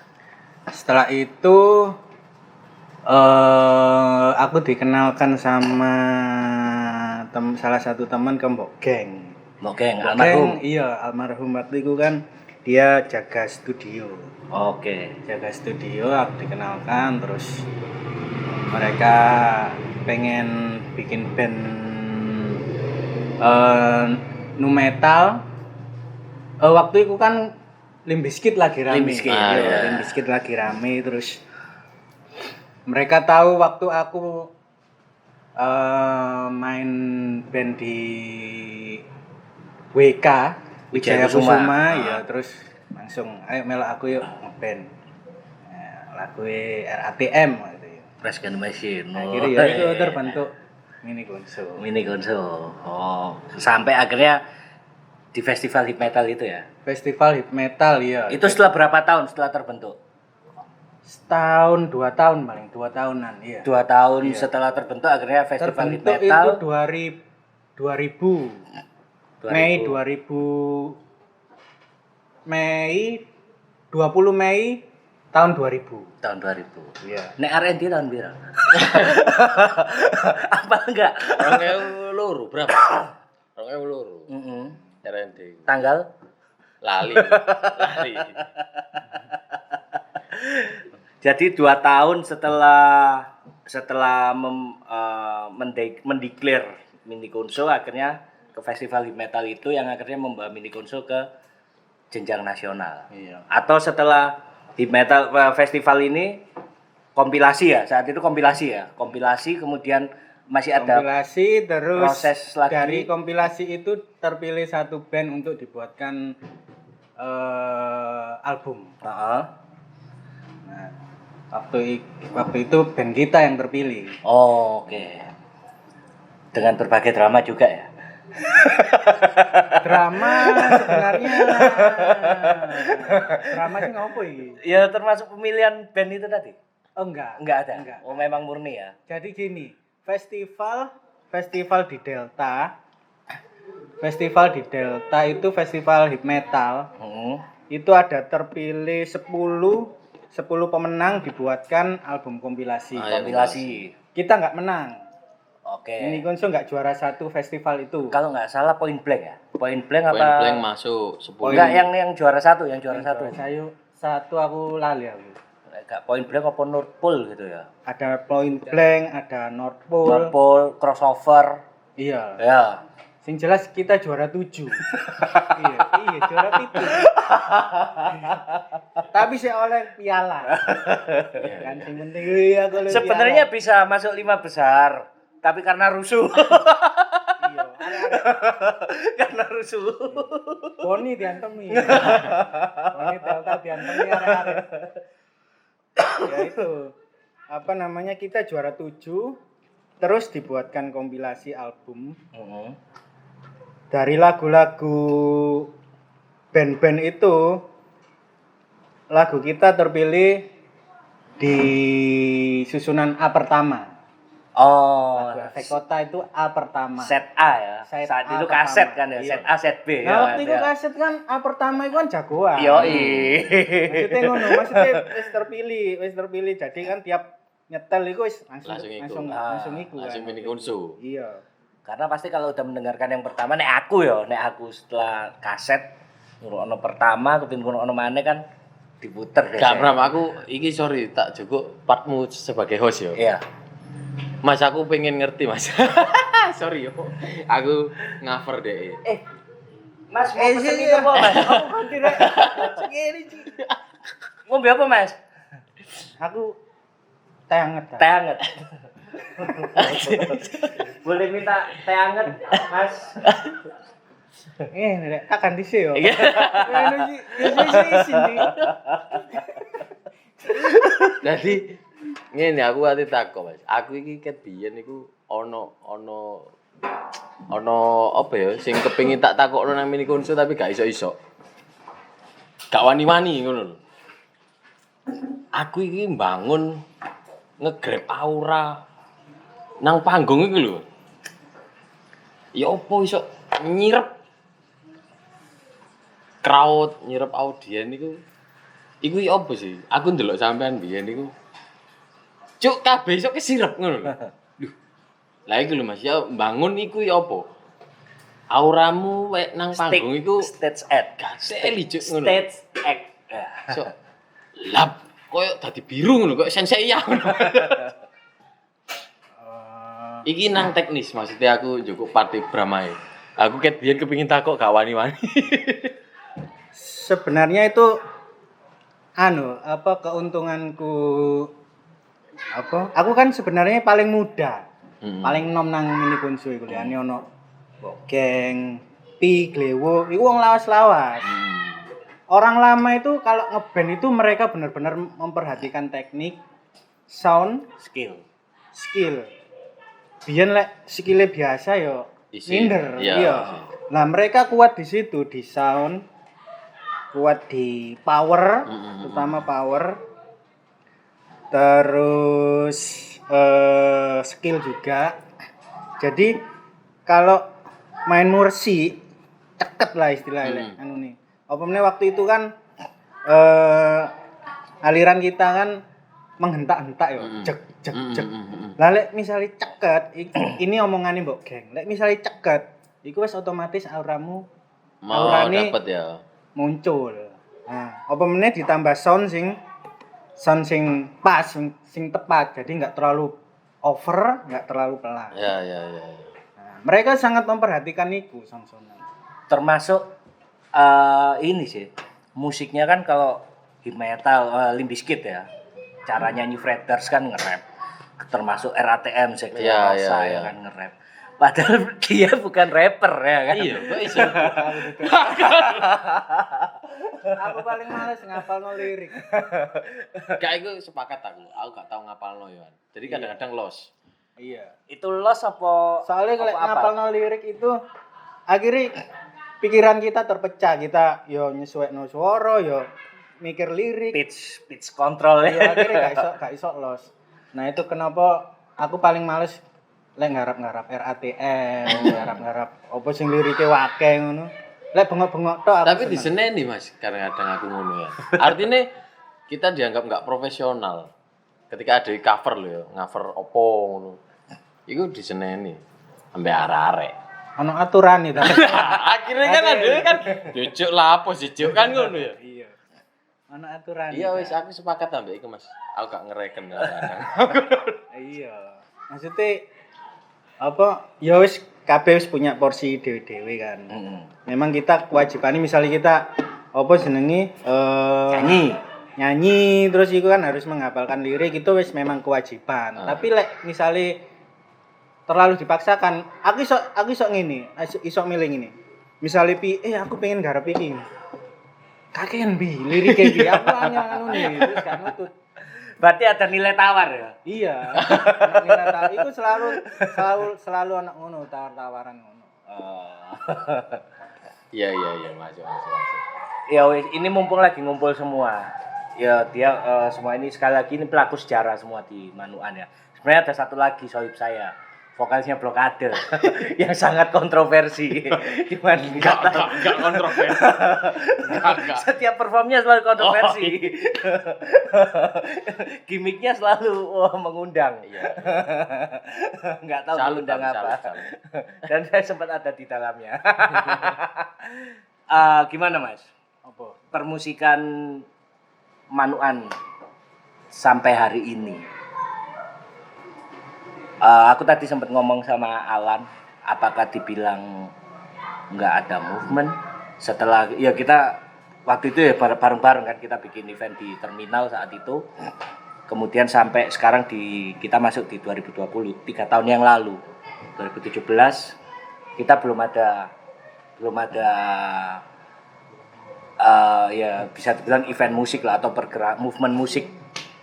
setelah itu aku dikenalkan sama salah satu teman ke Mbok Geng. Almarhum. Iya, almarhum waktu itu kan dia jaga studio. Oke. Jaga studio, aku dikenalkan, terus mereka pengen bikin band nu metal. Waktu itu kan Limp Bizkit lagi rame. Limp Bizkit lagi rame, terus mereka tahu waktu aku main band di WK Wijaya Kusuma ya, terus langsung ayo melok aku yuk ngeband. Lagu RATM gitu ya. Press Gun Machine. Akhirnya ya itu terbentuk mini konso. Oh, sampai akhirnya di festival hip metal itu ya. Festival hip metal ya. Itu setelah berapa tahun setelah terbentuk? Setahun, 2 tahun paling, 2 tahunan iya. 2 tahun setelah terbentuk akhirnya festival hip Terbentuk metal itu 2000 Mei 20 Mei tahun 2000. Tahun 2000. Iya. Nek R&D tahun berapa? Apa enggak? 2002 berapa? 2002. R&D. Tanggal Lali. Jadi 2 tahun setelah mendeklar mini konso akhirnya ke festival hip metal itu yang akhirnya membawa mini konso ke jenjang nasional. Iya. Atau setelah hip metal festival ini kompilasi ya, saat itu kompilasi kemudian masih ada kompilasi, terus proses lagi. Dari kompilasi itu terpilih satu band untuk dibuatkan album. Nah, waktu itu band kita yang terpilih. Oh, oke. Dengan berbagai drama juga ya. Drama sebenarnya. Drama sih ngopo iki? Ya termasuk pemilihan band itu tadi. Oh enggak ada. Enggak. Oh memang murni ya. Jadi gini, festival di Delta. Festival di Delta itu festival hip metal. Itu ada terpilih 10 pemenang dibuatkan album kompilasi. Kita nggak menang. Oke. Mini konso nggak juara satu festival itu. Kalau nggak salah Point Blank ya. Point Blank apa? Point Blank masuk 10. Enggak, yang juara satu, Satu aku lali aku. Enggak Point Blank apa North Pole gitu ya. Ada Point Blank, ada North Pole. North Pole, crossover. Iya. Ya. Sing jelas kita juara 7. iya, juara 7. Tapi saya oleh piala. Kan sing penting aku sebenarnya bisa masuk 5 besar, tapi karena rusuh. Iya, karena rusuh. Boni diantemi. Boni Delta diantemi arek-arek. Ya itu. Kita juara 7. terus dibuatkan kompilasi album Heeh. dari lagu-lagu band-band itu. Lagu kita terpilih di susunan A pertama. Oh, Lagu Efek Kota itu A pertama. set A ya. Set Saat A itu pertama. kaset kan ya, Iya. set A, set B Nah, ya. waktu itu kaset kan A pertama itu kan jagoan. Yoi. Maksudnya ngono, maksudnya wis terpilih. Jadi kan tiap nyetel itu wis Langsung iku. langsung iku. Langsung kan. mini konsu. Iya. Karena pasti kalau udah mendengarkan yang pertama, nek aku setelah kaset ngrungokno pertama kepengin ngrungokno maneh kan diputer deh. Gak Bram, aku iki sorry tak cukup partmu sebagai host yo. Iya. Mas aku pengen ngerti Mas. Sorry yo. Aku ngaver deh. Mas, mau pesen iki apa, Mas? Aku ganti rek. Segini sih. Ngombe apa, Mas? Aku teh anget. Kak. Teh anget. Boleh minta teh anget, Mas? Rek, tak ganti sih yo. Iya. Sini. Jadi ngene aku ati takok Mas. Aku iki ket biyen iku ono apa ya sing kepengin tak takokno nang mini konsu tapi gak iso-iso. Gak wani-wani ngono lho. Aku iki mbangun nge-grab aura nang panggung iku lho. Ya opo iso nyirep crowd, nyirep audien iku ya opo sih? Aku ndelok sampean biyen iku cuk kabeh iso kesirep ngono lho. Duh. Lah iku lho Mas, ya bangun iku ya opo? Auramu wek nang panggung iku stage act. gateli cuk ngono. Stage act. Ya. So, lap koyo dadi biru ngono, koyo sensei ya ngono. Iki nang teknis maksudnya aku cukup party Bramae. Aku ket biyen kepengin takok gak wani-wani. Sebenarnya itu keuntunganku aku kan sebenarnya paling muda. Paling nom nang mini konsu iku liyane ono Geng, Pi, Glewo, iku wong lawas-lawas. Orang lama itu kalau ngeband itu mereka benar-benar memperhatikan teknik, sound, Skill. Biyen lek skillnya biasa yo minder, Iya. iya. Nah, mereka kuat di situ di sound, kuat di power, terutama power. Terus skill juga. Jadi kalau main mursi ceket lah istilahnya anu nih. Apa meneh waktu itu kan aliran kita kan menghentak-hentak ya, jek. Lah lek misalnya ceket, ini omongannya mbok geng. Lek misalnya ceket, iku wis otomatis auramu Mau aurane dapet ya. muncul. Nah, apa meneh ditambah sound sing pas, sing tepat. Jadi enggak terlalu over, enggak terlalu pelan. Ya. Nah, mereka sangat memperhatikan itu sound-soundan. Termasuk ini sih. Musiknya kan kalau heavy metal, Limp Bizkit ya. Cara nyanyi Fred Durst kan nge-rap. Termasuk RATM Iya, Rosa iya. ya kan nge-rap. Padahal dia bukan rapper ya kan. Iya, kok iso. Aku paling males ngapalno lirik. Gak iku sepakat aku. Aku gak tau ngapalno ya. Jadi kadang-kadang los. Iya. Itu los apa? Soalnya kalau apa? ngapalno lirik itu akhirnya pikiran kita terpecah. Kita yo nyesuaikno swara, yo mikir lirik. Pitch control Ya ya. akhirnya gak iso los. Nah, itu kenapa aku paling males lek ngarap-ngarap RATM, ngarap-ngarap apa sing lirike wakeh ngono. Lek bengok-bengok tok aku. Tapi diseneni Mas, kadang-kadang aku ngono ya. Artinya kita dianggap nggak profesional. Ketika ada di cover lho ya, cover opo ngono. Iku diseneni ambek arek-arek. Ono aturan itu. Akhirnya kan ada kan jujuk lah apa sih juk kan ngono ya. Iya. Ono aturan. Iya wis aku sepakat ambek iku Mas. Aku gak ngereken kadang. Iya. Maksudnya apa? Ya wis kabeh wis punya porsi dewe-dewe kan. Memang kita kewajibannya misalnya kita apa jenenge nyanyi terus itu kan harus menghafalkan lirik itu wis memang kewajiban. Tapi lek misalnya terlalu dipaksakan, aku iso ngene, iso milih ngene. Misalnya aku pengen garap iki. Kakean bi, liriknya bi, aku hanya anu nih, terus gak nutut. Berarti ada nilai tawar ya? Iya. Nilai tawar itu selalu anak ngono, tawar-tawaran ngono. Iya masuk. Ya wis, ini mumpung lagi ngumpul semua. Ya dia semua ini sekali lagi ini pelaku sejarah semua di Manuan ya. Sebenarnya ada satu lagi sohib saya, vokalisnya Blokade yang sangat kontroversi. Cuman enggak kontroversi. Enggak. Setiap performnya selalu kontroversi. Gimiknya selalu mengundang. Iya. Enggak tahu mengundang apa. Dan saya sempat ada di dalamnya. Gimana Mas? Apa? Permusikan Manuan sampai hari ini. Aku tadi sempat ngomong sama Alan, apakah dibilang nggak ada movement setelah ya kita waktu itu ya bareng-bareng kan kita bikin event di terminal saat itu, kemudian sampai sekarang kita masuk di 2020, 3 tahun yang lalu 2017 kita belum ada ya bisa dibilang event musik lah atau bergerak movement musik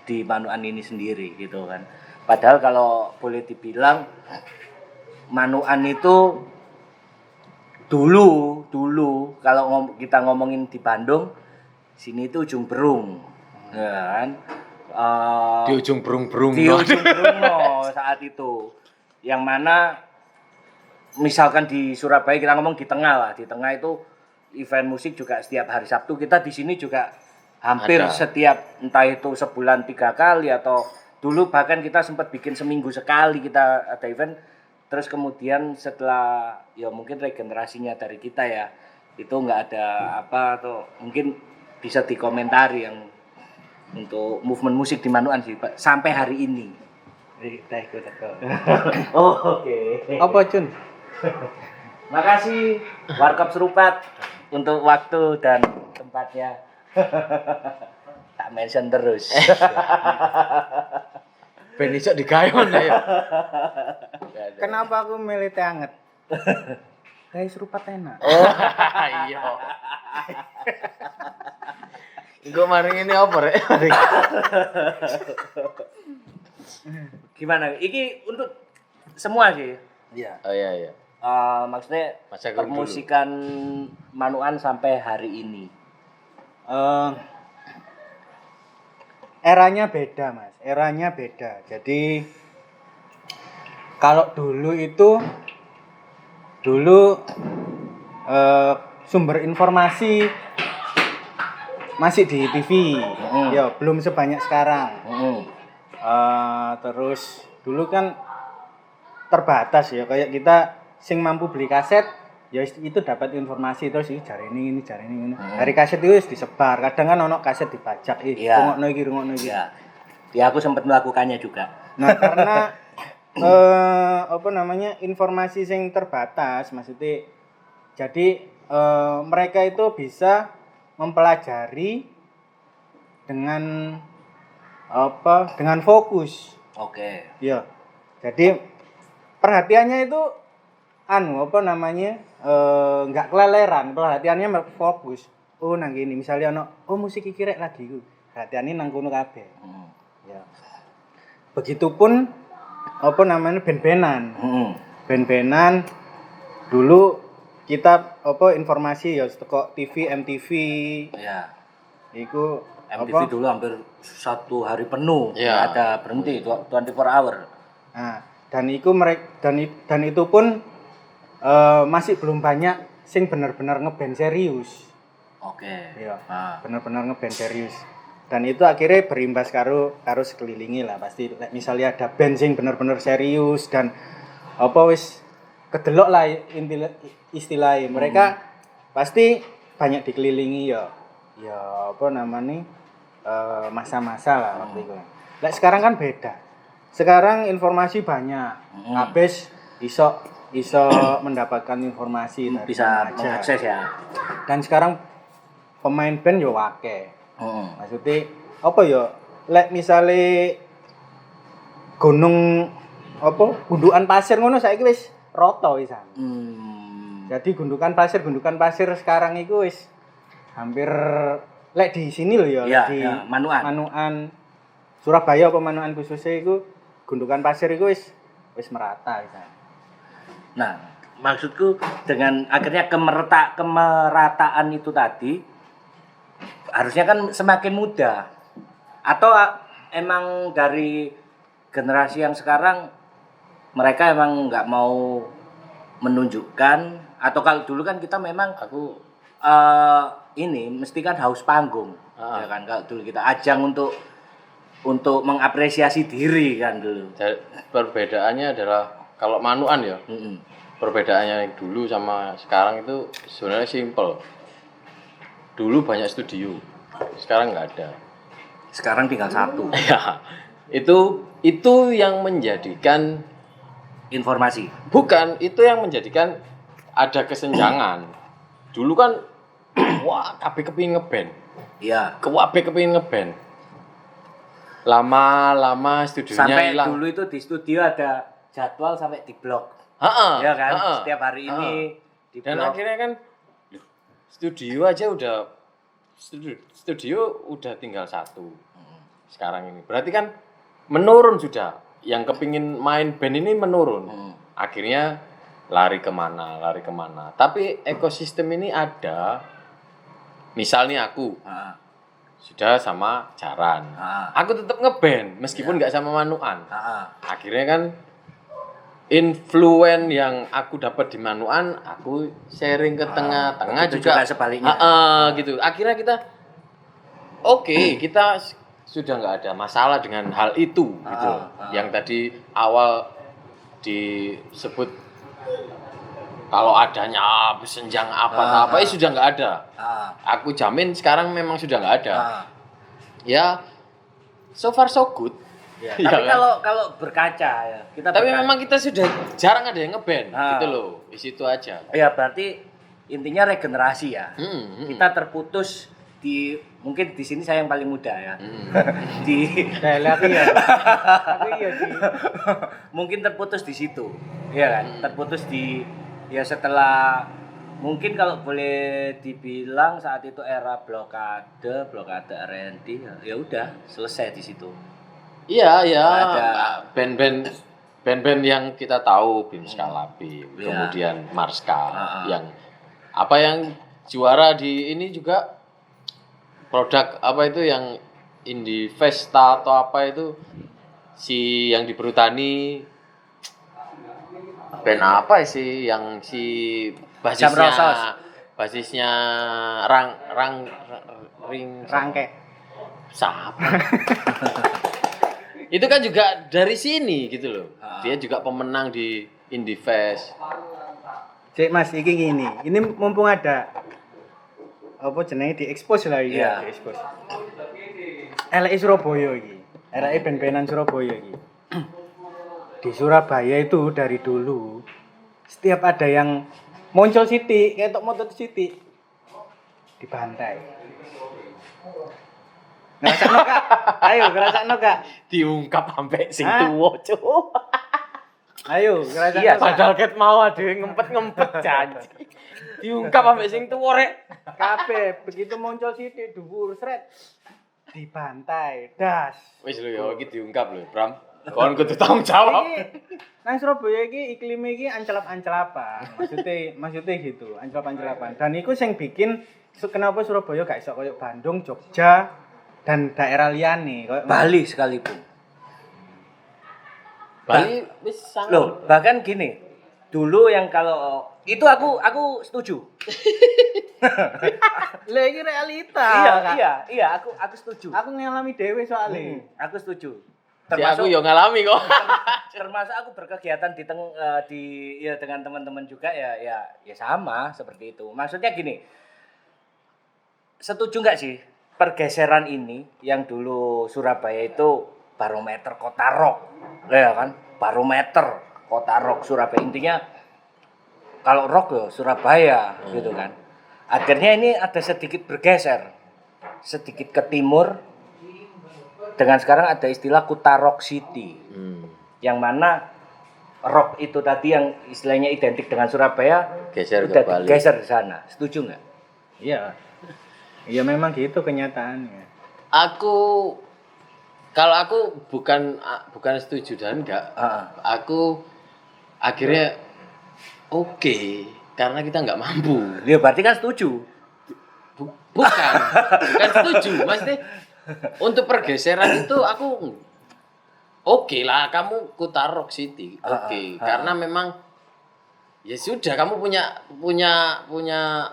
di Manuan ini sendiri gitu kan. Padahal kalau boleh dibilang Manuan itu dulu kalau kita ngomongin di Bandung sini itu ujung berung ya kan. Di ujung berung-berung. Di ujung berung saat itu. Yang mana misalkan di Surabaya kita ngomong di tengah lah, di tengah itu event musik juga setiap hari Sabtu. Kita di sini juga hampir setiap entah itu sebulan 3 kali atau dulu bahkan kita sempat bikin seminggu sekali kita ada event. Terus kemudian setelah ya mungkin regenerasinya dari kita ya itu nggak ada apa atau mungkin bisa dikomentari yang untuk movement musik di Manuan sih sampai hari ini. Oh, oke. Apa Jun? Makasih Warkop Serupat untuk waktu dan tempatnya. Tak mention terus. Ben iso digayon ya. Kenapa aku milih teh anget? Teh serupat enak. Oh, iya. Engko maring ini apa rek? Gimana? Iki untuk semua sih. Iya. Oh iya. Maksudnya Mas Agung permusikan Manuan sampai hari ini. Eranya beda Mas, eranya beda. Jadi kalau dulu sumber informasi masih di TV, ya belum sebanyak sekarang. Terus dulu kan terbatas ya, kayak kita sing mampu beli kaset ya itu dapat informasi terus ini jari ini. Dari kaset itu disebar. Kadang kan ono kaset dibajak, rungokno iki. Iya. Ya aku sempat melakukannya juga. Nah, karena informasi sing terbatas maksudnya jadi mereka itu bisa mempelajari dengan fokus. Oke. Iya. Jadi perhatiannya itu nggak keleleran, perhatiannya fokus. Oh nang gini misalnya musik iki rek lagi ku. Perhatiannya nang kono kabeh. Ya. Begitupun band-bandan. Band-bandan dulu kita informasi ya teko TV, MTV. Ya. Iku MTV dulu hampir 1 hari penuh, ya. Ada berhenti 24 hour. Nah, dan itu pun masih belum banyak sing benar-benar ngeband serius. Oke. Iya. Benar-benar ngeband serius. Dan itu akhirnya berimbas karo sekelilingi lah pasti. Misalnya ada band sing benar-benar serius dan wis kedelok lah istilahnya. Mereka pasti banyak dikelilingi masa-masa lah waktu itu. Sekarang kan beda. Sekarang informasi banyak. Habis iso mendapatkan informasi dari bisa mengakses ya. Dan sekarang pemain band yo akeh. Maksudnya misale gundukan pasir ngono saiki wis rata wisan. Jadi gundukan pasir sekarang iku wis hampir di sini loh ya, di Manuan. Surabaya apa Manukan khususnya iku gundukan pasir iku wis merata gitu. Nah, maksudku dengan akhirnya kemerataan itu tadi harusnya kan semakin mudah. Atau emang dari generasi yang sekarang mereka emang nggak mau menunjukkan, atau kalau dulu kan kita memang ini mesti kan haus panggung, ya kan, kalau dulu kita ajang untuk mengapresiasi diri kan dulu. Perbedaannya adalah kalau Manukan ya, perbedaannya yang dulu sama sekarang itu sebenarnya simple. Dulu banyak studio, sekarang nggak ada. Sekarang tinggal satu. Ya, itu yang menjadikan Informasi. bukan, itu yang menjadikan ada kesenjangan. Dulu kan wah, kabeh kepengin ngeband. Iya. Kabeh kepengin ngeband. Lama-lama studionya Sampai hilang. dulu itu di studio ada jadwal sampai di blog. Heeh. Ya kan? heeh. Setiap hari ini di Dan blog. akhirnya kan studio aja studio udah tinggal satu sekarang ini. Berarti kan menurun sudah. Yang kepingin main band ini menurun. Akhirnya lari kemana. Tapi ekosistem ini ada. Misalnya aku sudah sama Jaran. Aku tetap ngeband meskipun nggak sama Manukan. Akhirnya kan influen yang aku dapat di Manukan, aku sharing ke tengah-tengah juga sebaliknya. Gitu. Akhirnya kita kita sudah nggak ada masalah dengan hal itu gitu. Yang tadi awal disebut kalau adanya senjang apa sudah nggak ada. Aku jamin sekarang memang sudah nggak ada. Ya, so far so good. Ya, Ya tapi kan? kalau berkaca ya, Tapi memang kita sudah jarang ada yang ngeband gitu loh. Di situ aja. Ya berarti intinya regenerasi ya. Kita terputus mungkin di sini saya yang paling muda ya. Di Laki ya. Aku iya sih. mungkin terputus di situ. Iya kan? Terputus setelah mungkin kalau boleh dibilang saat itu era blokade R&D ya udah selesai di situ. Iya, Ada band-band yang kita tahu, Bim Skalabi, kemudian Marska, yang juara di ini juga produk apa itu yang Indie Festa atau apa itu si yang di Perhutani, band apa sih yang si basisnya Rangke. siapa? Itu kan juga dari sini gitu loh. Dia juga pemenang di Indie Fest. Cek Mas, iki gini. Ini mumpung ada apa jenenge diekspos lah iki, Iya. diekspos. LI Surabaya iki. LI band-bandan Surabaya iki. Di Surabaya itu dari dulu setiap ada yang muncul sithik, ketok motor sithik dibantai. Ngrasakno Kak? Ayo ngrasakno Kak. Diungkap sampai sing Hah? tuwa, Cuk. Ayo ngrasakno. Iya, Kak. Padahal ket mau ada yang ngempet-ngempet janji. Diungkap sampai sing tuwa rek. Kabeh begitu muncul sithik dhuwur sret dibantai, das. Wis lho ya iki diungkap lho, Bram. Kon kudu tanggung jawab. Iki nang Surabaya iki iklimnya iki anclap-anclapan. Maksudnya gitu, anclap-anclapan. Dan iku sing bikin kenapa Surabaya gak iso koyo Bandung, Jogja dan daerah liyane koyo Bali sekalipun. Bali wis sangat. Loh, bahkan gini. Dulu yang kalau itu aku setuju. Lah iki realita. Kak. Iya, aku setuju. Aku ngalami dhewe soalnya. Aku setuju. Aku yo ngalami kok. Termasuk aku berkegiatan dengan teman-teman juga ya sama seperti itu. Maksudnya gini. Setuju nggak sih pergeseran ini yang dulu Surabaya itu barometer kota rock. Ya kan? Barometer kota rock Surabaya, intinya kalau rock ya Surabaya gitu kan. Akhirnya ini ada sedikit bergeser, sedikit ke timur, dengan sekarang ada istilah Kuta Rock City, yang mana rock itu tadi yang istilahnya identik dengan Surabaya Geser ke udah Bali. digeser di sana. Setuju nggak? Iya. Iya memang gitu kenyataannya. Aku Kalau aku bukan setuju dan enggak. Aku akhirnya oke, karena kita nggak mampu. Ya berarti kan setuju. Bukan setuju. Maksudnya untuk pergeseran itu aku oke lah, kamu Kuta Rock City. Oke, karena memang ya sudah kamu punya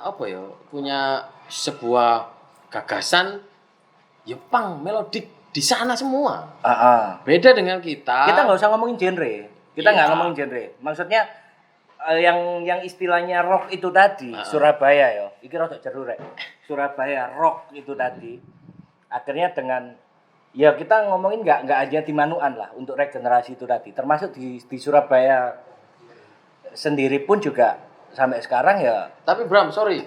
apa ya? Punya sebuah gagasan ya punk melodik di sana semua. Beda dengan kita. Kita nggak usah ngomongin genre. Kita nggak ngomongin genre. Maksudnya yang istilahnya rock itu tadi, Surabaya ya. Iki rada jeru rek. Surabaya rock itu tadi. Akhirnya dengan ya kita ngomongin nggak aja di Manuan lah untuk regenerasi itu tadi. Termasuk di Surabaya sendiri pun juga sampai sekarang ya. Tapi Bram, sorry.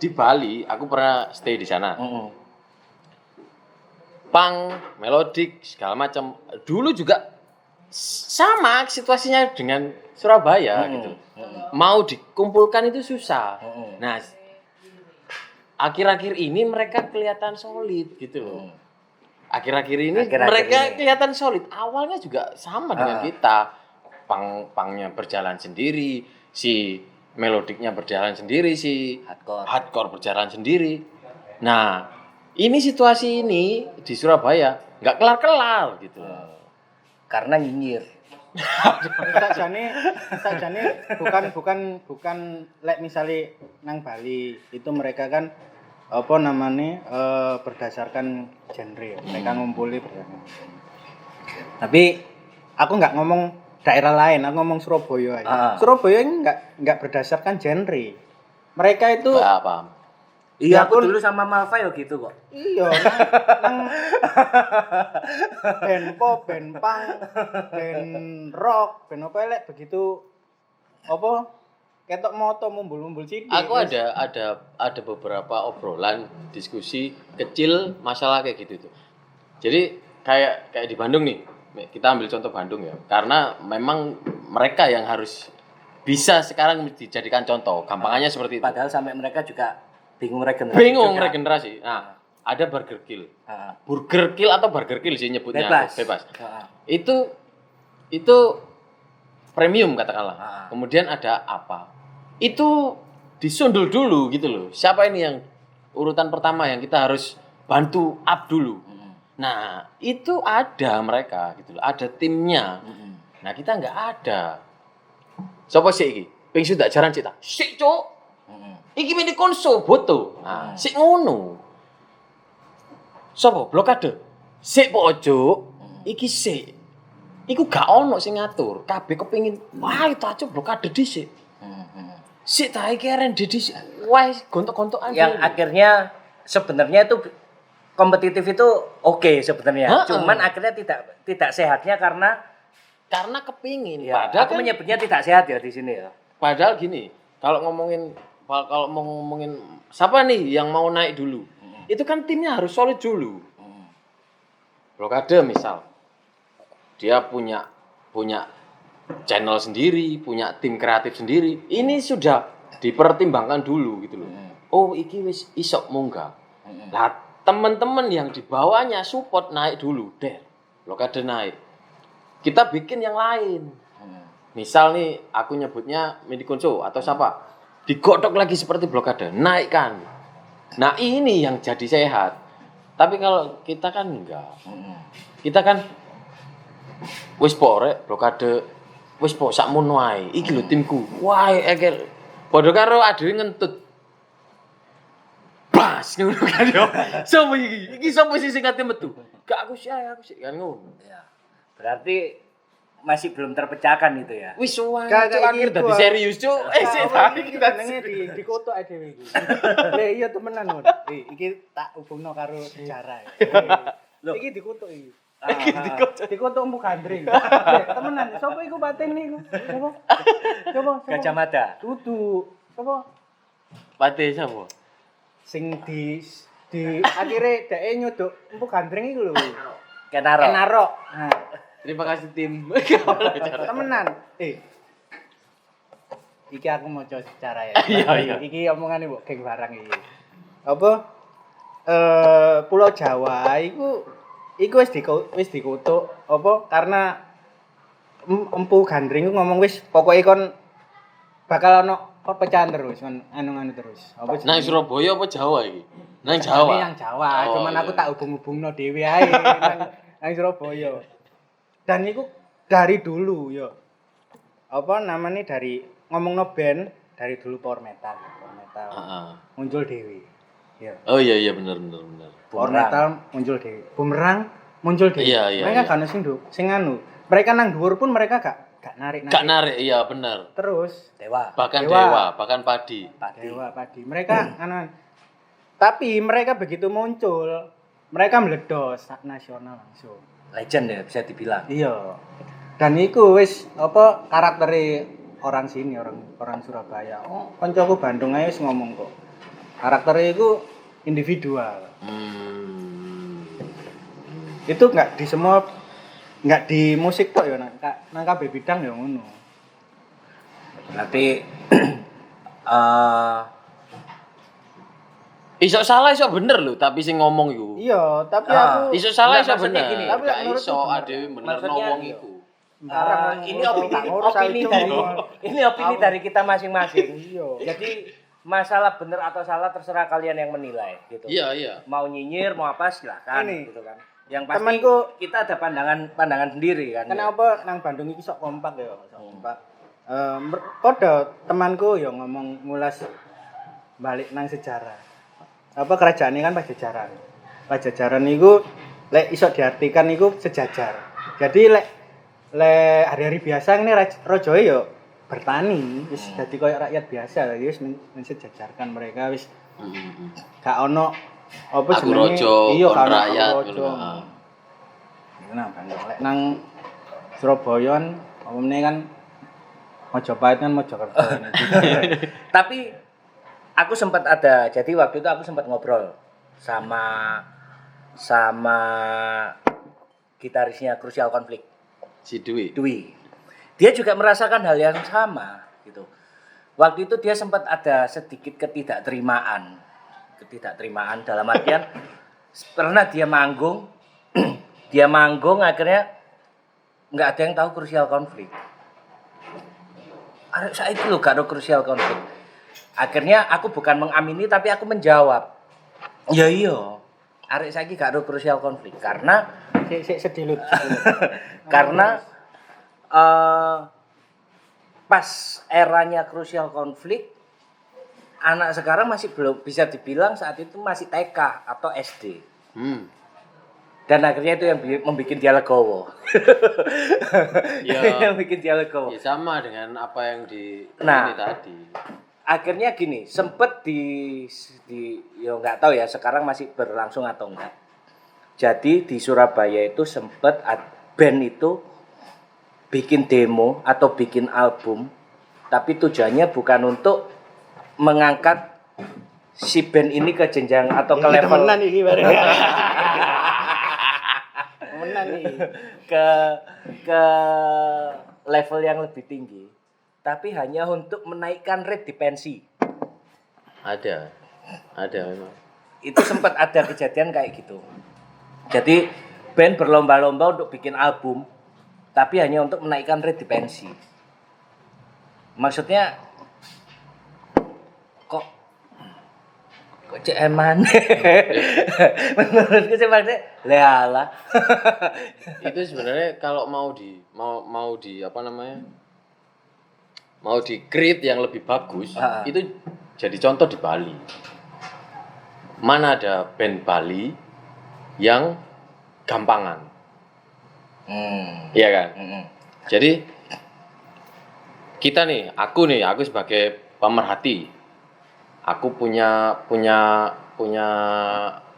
Di Bali aku pernah stay di sana. Punk, melodik, segala macam. Dulu juga sama situasinya dengan Surabaya gitu. Mau dikumpulkan itu susah. Nah, akhir-akhir ini mereka kelihatan solid gitu loh. Akhir-akhir ini mereka kelihatan solid. Awalnya juga sama dengan kita. Pangnya berjalan sendiri, si melodiknya berjalan sendiri, si hardcore berjalan sendiri. Nah, ini situasi ini di Surabaya nggak kelar-kelar gitu. Karena nyinyir. Sakjane bukan lek misale nang Bali itu mereka kan apa namanya berdasarkan genre. Mereka ngumpuli berdasarkan. Tapi aku nggak ngomong daerah lain, aku ngomong Surabaya aja. Surabaya nggak berdasarkan genre. Mereka itu paham. Iya, aku dulu sama Malva ya gitu kok. Iya, nang band pop, band punk, band rock, band apa lek begitu apa ketok moto mumbul-mumbul sithik. Aku ada beberapa obrolan, diskusi kecil masalah kayak gitu tuh. Jadi kayak di Bandung nih. Kita ambil contoh Bandung ya. Karena memang mereka yang harus bisa sekarang dijadikan contoh. Gampangannya seperti itu. Padahal sampai mereka juga bingung regenerasi. Nah, ada Burger Kill. Burger Kill atau Burger Kill sih nyebutnya. Bebas. Itu premium katakanlah. Kemudian ada apa? Itu disundul dulu gitu loh. Siapa ini yang urutan pertama yang kita harus bantu up dulu. Nah, itu ada mereka gitu loh. Ada timnya. Nah, kita nggak ada. Siapa sih iki? Ping sudah jaran cita. Sik, Cuk. Iki mini konso boto. Nah, sik ngono. Sopo blokade? Sik po ojo. Iki sik. Iku gak ono sing ngatur. Kabeh kepengin, wah itu aja blokade dhisik. Sik ta iki aren dhisik. Wah, gontok-gontokan. Yang akhirnya sebenarnya itu kompetitif itu oke sebenarnya. Cuman akhirnya tidak sehatnya karena kepingin. Ya, padahal aku menyebutnya tidak sehat ya di sini ya. Padahal gini, kalau mau ngomongin siapa nih yang mau naik dulu, itu kan timnya harus solid dulu. Blokade misal, dia punya channel sendiri, punya tim kreatif sendiri. Ini sudah dipertimbangkan dulu gitu loh. Oh, iki wis isok munggah. Lah teman-teman yang di bawahnya support naik dulu, deh. Blokade naik. Kita bikin yang lain. Misal nih, aku nyebutnya Mini Konso atau siapa? Digodok lagi seperti blokade, naikkan. Nah ini yang jadi sehat. Tapi kalau kita kan enggak. Kita kan wis porek blokade, wis po sakmono ae. Iki lho timku. Wah, eker. Padha karo adewe ngentut. Bas ngono kan yo. Sopo iki? Iki sopo sing kate metu? Gak aku sih kan ngono. Ya. Berarti masih belum terpecahkan itu ya. Wis akhir dadi serius, Cuk. Sik tadi kita nenge dikotok ae dhewe iki. Lah iya temenan, Mon. Iki tak hubungno karo sejarah. Iki dikotok iki. Dikotok mbu gandring. Temenan, sapa iku paten niku? Coba. Kacamata. Dudu. Sapa? Pate sapa? Sing di akhire dhek nyodok mbu gandring iku lho. Kenaro. Nah, terima kasih tim. temenan. Iki aku mau coba secara ya. Iya. Iki omongane mbok geng barang iki. Apa? Pulau Jawa iku iku wis dikutuk apa karena empu gandring ngomong wis pokoke kon bakal ono perpecahan terus anu terus. Apa Nang Surabaya apa Jawa iki? Nang Jawa. Nang Jawa, Oh, cuman aku iya. tak hubung-hubungno dhewe ae nang Surabaya. Dan iku dari dulu yo. Apa namanya dari ngomongno band dari dulu power metal. Heeh. Muncul dhewe. Yo. Oh iya bener. Power metal muncul dhewe. Bumerang muncul dhewe. Iya. Mereka kan sing anu. Mereka nang dhuwur pun mereka gak narik. Gak narik, iya bener. Terus Bahkan Dewa. Dewa, bahkan Padi. Dewa Padi. Mereka anu. Tapi mereka begitu muncul, mereka meledos nasional langsung. Legend ya bisa dibilang. Iya. Dan iku wis apa karaktere orang sini, orang Surabaya. Oh, kancaku Bandung ae wis ngomong kok. Karaktere iku individual. Itu enggak di musik kok ya nang kabeh bidang ya ngono. Berarti Iso salah iso bener lho, tapi sing ngomong iku. Iya, tapi Ah. aku Iso salah iso Maksudnya bener. gini, tapi Gak menurutku iso bener. adewe bener Maksudnya, ngomong iku. ini opini dari kita masing-masing. Iya. Jadi masalah benar atau salah terserah kalian yang menilai gitu. Iya. Mau nyinyir, mau apa silahkan Ini, gitu kan. Yang pasti temanku- kita ada pandangan sendiri kan. Kenapa nang Bandung iki sok kompak ya, sok kompak. Padha temanku ya ngomong ngulas balik nang sejarah. Apa kerajaan ini kan Pajajaran. Pajajaran niku lek iso diartikan niku sejajar. Jadi lek hari-hari biasa ini rajoe ya bertani, wis dadi koyo rakyat biasa, wis mensejajarkan mereka wis gak ono apa Aku rojo, iya kon kan rakyat, rojo. ngono. Ah. Iku nang Bandung. Lek nang Surabaya apa meneh kan Mojopahit kan Mojokerto. Tapi aku sempat ada, jadi waktu itu aku sempat ngobrol sama gitarisnya Crucial Conflict, Si Dwi. Dwi. Dia juga merasakan hal yang sama gitu. Waktu itu dia sempat ada sedikit ketidakterimaan dalam artian pernah dia manggung akhirnya nggak ada yang tahu Crucial Conflict. Saya itu loh gak ada Crucial Conflict. Akhirnya aku bukan mengamini tapi aku menjawab. Ya iya. Arek saiki gak ada Crucial Conflict karena Sedilut. karena pas eranya Crucial Conflict anak sekarang masih belum bisa dibilang saat itu masih TK atau SD. Dan akhirnya itu yang membuat dia legowo. Ya. Yang bikin dia legowo. Ya sama dengan apa yang Nah. ini tadi. Akhirnya gini, sempet di ya nggak tahu ya sekarang masih berlangsung atau enggak. Jadi di Surabaya itu sempet band itu bikin demo atau bikin album, tapi tujuannya bukan untuk mengangkat si band ini ke jenjang atau ke level Temenan iki bareng. Temenan iki. ke level yang lebih tinggi, tapi hanya untuk menaikkan rate di pensi. Ada memang. Itu sempat ada kejadian kayak gitu. Jadi band berlomba-lomba untuk bikin album, tapi hanya untuk menaikkan rate di pensi. Maksudnya kok ceman. Menurutku sih maksudnya lehala. Itu sebenarnya kalau mau di apa namanya? Mau di create yang lebih bagus, itu jadi contoh di Bali. Mana ada band Bali yang gampangan. Iya kan? Jadi aku sebagai pemerhati, aku punya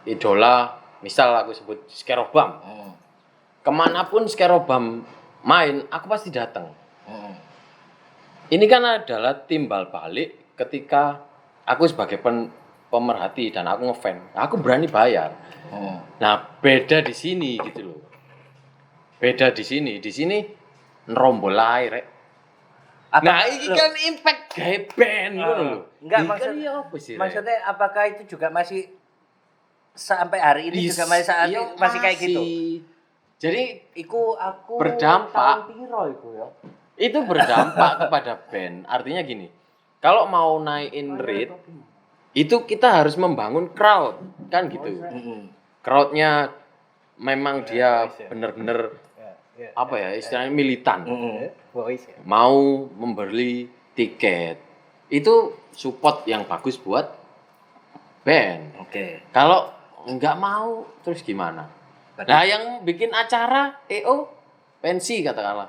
idola, misal aku sebut Skerobam. Kemanapun Skerobam main, aku pasti datang. Ini kan adalah timbal balik ketika aku sebagai pemerhati dan aku ngefan, aku berani bayar. Nah, beda di sini gitu loh. Beda di sini nerombol ae rek. Nah, ini kan impact gawe band ngono lho. Enggak Ini kan maksudnya iya apa sih? Rek? maksudnya apakah itu juga masih sampai hari ini juga masih kayak gitu. Jadi Iku aku berdampak. tahun piro iku ya? itu berdampak kepada band. Artinya gini, kalau mau naikin rate itu kita harus membangun crowd, kan gitu. Crowdnya memang dia benar-benar apa ya istilahnya militan. Mau membeli tiket. Itu support yang bagus buat band. Oke. Kalau nggak mau terus gimana? Nah yang bikin acara EO pensi katakanlah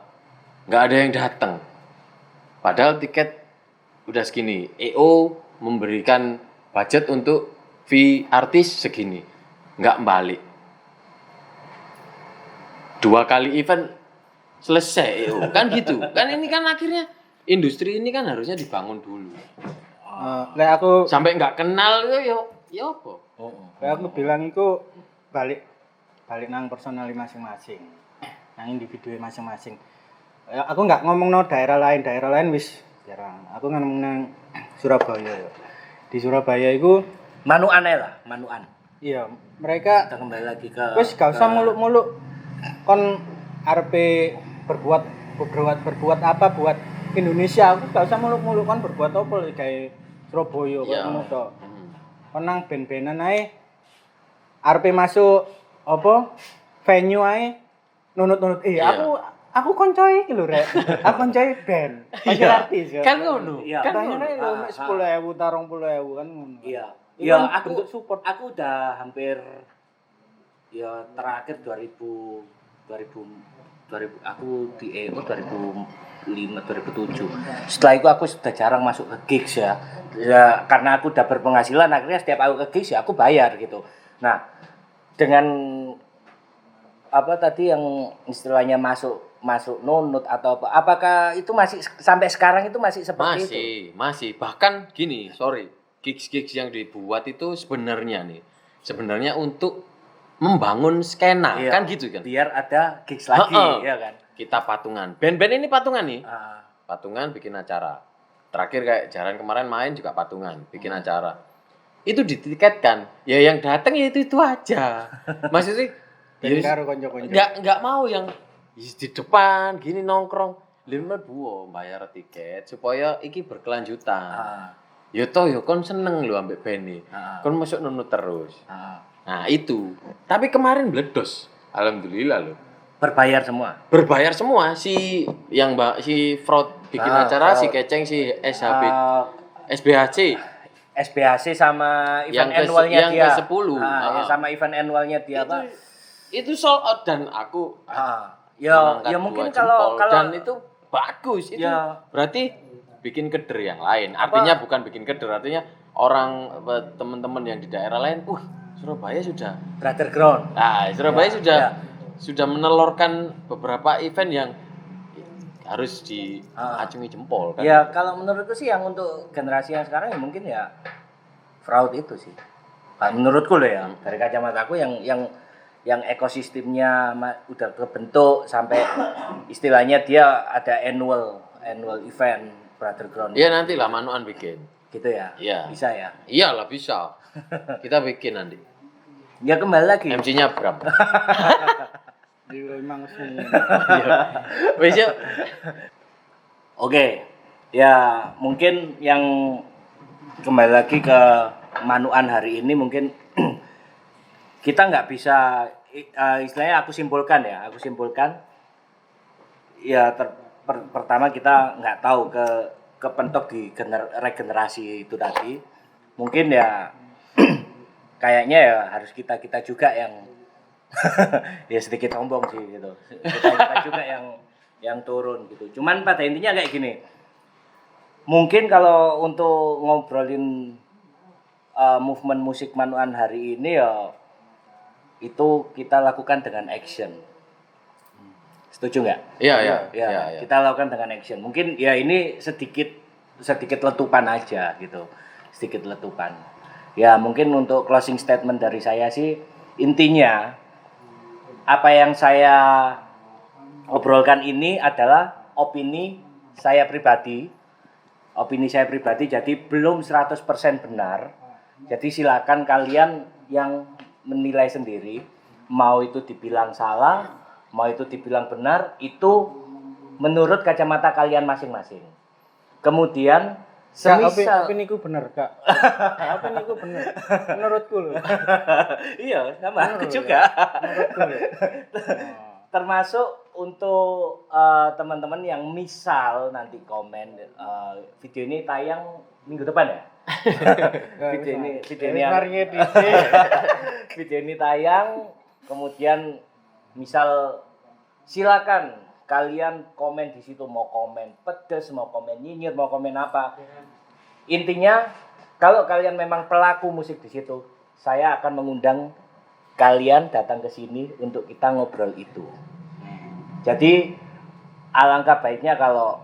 nggak ada yang datang. Padahal tiket udah segini. EO memberikan budget untuk fee artis segini, nggak balik. 2 kali event selesai EO kan gitu. Kan ini kan akhirnya industri ini kan harusnya dibangun dulu. Lek aku Sampai nggak kenal yo apa? lek aku bilang iku balik nang personal masing-masing. Nang individu masing-masing. Ya, aku nggak ngomong no daerah lain wis jarang. Aku ngomong nang Surabaya ya. Di Surabaya itu Manuan ae lah, Manuan. iya, mereka Kita kembali lagi ke wis gak usah muluk-muluk kon arepe berbuat apa buat Indonesia. Aku gak usah muluk-muluk kon berbuat apa kayak Surabaya kok ngono tok. Kon nang ben-benan ae arepe masuk apa venue ae nunut-nunut aku koncoe iki lho rek. Aku koncoe band, koncoe artis ya. Kan ngono. Iya. Kan ngono lho mek 10.000 ta 20.000 kan ngono. Iya. Itu Ya kan aku bentuk support. Aku udah hampir ya terakhir 2000 aku di EO 2005 2007. Setelah itu aku sudah jarang masuk ke gigs ya. Ya karena aku udah berpenghasilan akhirnya setiap aku ke gigs ya aku bayar gitu. Nah, dengan apa tadi yang istilahnya masuk nunut atau apa? Apakah itu masih sampai sekarang itu masih seperti itu? Masih. Bahkan gini, sorry, gigs-gigs yang dibuat itu sebenarnya untuk membangun skena, Iya, kan gitu kan? Biar ada gigs lagi, ya kan? Kita patungan. Band-band ini patungan nih. Ah, Patungan bikin acara. Terakhir kayak Jaran kemarin main juga patungan, bikin acara. Itu ditiketkan. Ya yang datang ya itu aja. Maksudnya Ben karo kanca-kanca. nggak mau yang di depan gini nongkrong. Lima buo bayar tiket supaya iki berkelanjutan. Ya toh ya kon seneng lho ambek band iki. Kon masuk nunut terus. Nah, itu. Tapi kemarin bledos. Alhamdulillah loh. berbayar semua. Berbayar semua si fraud bikin acara, si Keceng, si SBHC. SBHC sama event Yang annualnya yang dia. ke-10. Ya, sama event annualnya dia apa? Itu sold out dan aku Ya mengangkat mungkin dua kalau jempol. Dan itu bagus itu. Ya. Berarti bikin keder yang lain. Artinya bukan bikin keder, artinya orang teman-teman yang di daerah lain, Surabaya sudah. Brother Ground. Nah, Surabaya sudah menelurkan beberapa event yang harus diacungi jempol kan. Ya kalau menurutku sih yang untuk generasi yang sekarang ya mungkin ya fraud itu sih. Kalau menurutku loh ya, dari kacamataku yang ekosistemnya udah terbentuk sampai istilahnya dia ada annual event Brother Ground. Iya nanti lah Manuan bikin. Gitu ya. Iya. Bisa ya. Iyalah bisa. Kita bikin nanti. Ya kembali lagi. MC-nya Bram. Memang sih. Wes yuk. Oke. Ya mungkin yang kembali lagi ke Manuan hari ini mungkin kita nggak bisa istilahnya aku simpulkan ya pertama kita nggak tahu kepentok di regenerasi itu tadi mungkin ya kayaknya ya harus kita juga yang ya sedikit sombong sih gitu kita juga yang turun gitu cuman pada intinya kayak gini mungkin kalau untuk ngobrolin movement musik Manuan hari ini ya itu kita lakukan dengan action. Setuju nggak? Iya. Kita lakukan dengan action. Mungkin ya ini sedikit letupan aja gitu. Sedikit letupan. Ya mungkin untuk closing statement dari saya sih intinya apa yang saya obrolkan ini adalah opini saya pribadi. Jadi belum 100% benar. Jadi silakan kalian yang menilai sendiri, mau itu dibilang salah, mau itu dibilang benar, itu menurut kacamata kalian masing-masing. Kemudian semisal Apa niku bener, Kak? Apa niku bener? Menurutku lho. iya, sama aku juga. Menurutku lho. Termasuk untuk teman-teman yang misal nanti komen video ini tayang minggu depan ya. Video ini tayang, kemudian misal silakan kalian komen di situ, mau komen pedes, mau komen nyinyir, mau komen apa. Intinya kalau kalian memang pelaku musik di situ, saya akan mengundang kalian datang ke sini untuk kita ngobrol itu. Jadi alangkah baiknya kalau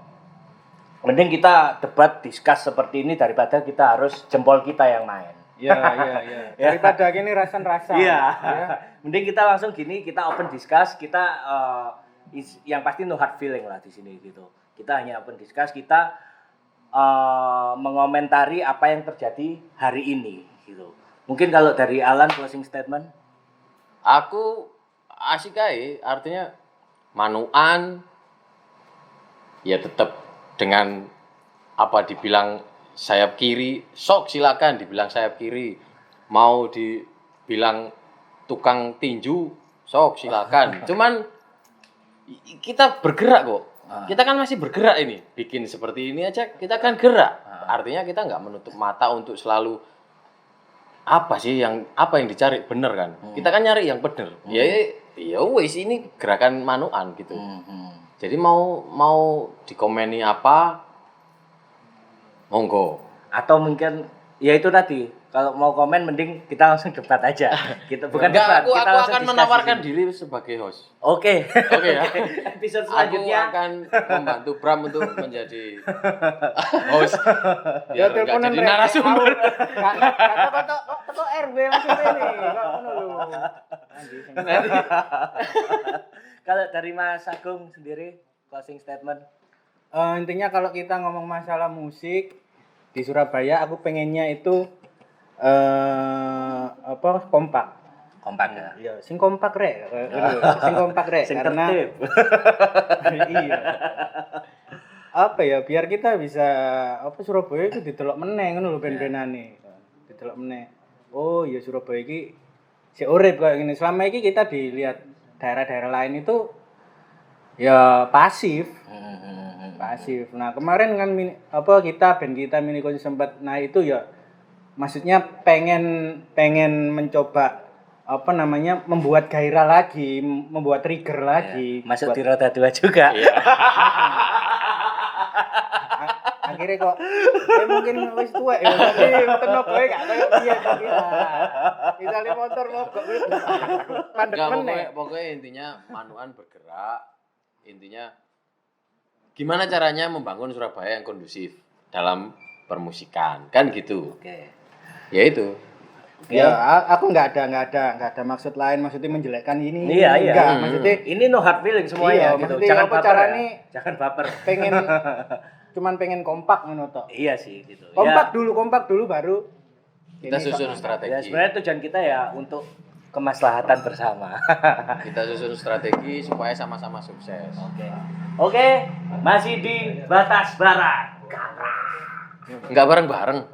mending kita debat, discuss seperti ini daripada kita harus jempol kita yang main. Iya. Daripada gini rasan-rasan. Iya. Mending kita langsung gini, kita open discuss, kita yang pasti no hard feeling lah di sini gitu. Kita hanya open discuss, kita mengomentari apa yang terjadi hari ini gitu. Mungkin kalau dari Alan closing statement. Aku asik aja, artinya manuan ya tetap dengan apa dibilang sayap kiri, sok silakan dibilang sayap kiri. Mau dibilang tukang tinju, sok silakan. Cuman kita bergerak kok. Kita kan masih bergerak ini. Bikin seperti ini aja kita kan gerak. Artinya kita nggak menutup mata untuk selalu apa yang dicari bener kan. Kita kan nyari yang bener. Ya wis ini gerakan manuan gitu. Jadi mau dikomeni apa monggo. Atau mungkin ya itu tadi, kalau mau komen mending kita langsung debat aja. Kita bukan debat, aku kita langsung akan discuss menawarkan di sini. diri sebagai host. Oke. Oke ya. Episode Aku selanjutnya akan membantu Bram untuk menjadi host. Ya Biar nggak teleponan jadi narasumber. Kata kok RW maksudnya ini. Kok ngono lho. kalau dari Mas Agung sendiri closing statement. Intinya kalau kita ngomong masalah musik di Surabaya, aku pengennya itu kompak. Kompak ya. Iya, sing kompak rek. Sing kompak rek Sing karena tertib. iya. Apa ya, biar kita bisa Surabaya itu didelok meneh ngono lho ben-benane. Didelok meneh. Oh, ya Surabaya iki sik urip kayak gini. Selama ini kita dilihat daerah-daerah lain itu ya pasif. Pasif. Nah, kemarin kan kita mini konser sempat itu ya maksudnya pengen mencoba membuat gairah lagi, membuat trigger lagi. Masuk di roda 2 juga. Iya. Akhirnya kok mungkin wis tuwek ya, tapi tenaga gak koyo piye kok kita. Misale motor mogok mandek Enggak, meneh. pokoknya intinya manuan bergerak. Intinya gimana caranya membangun Surabaya yang kondusif dalam permusikan, kan gitu. Oke. Ya itu. Ya, aku nggak ada maksud lain, maksudnya menjelekkan ini. Iya. Enggak, maksudnya Ini no hard feeling semuanya Iya, gitu. maksudnya Jangan apa baper. caranya Jangan baper. pengen kompak ngono tok. Iya sih gitu. Kompak dulu baru Kita ini susun Ya strategi. sebenarnya tujuan kita ya untuk kemaslahatan bersama. Kita susun strategi supaya sama-sama sukses. Oke, masih di batas barat. Enggak bareng-bareng.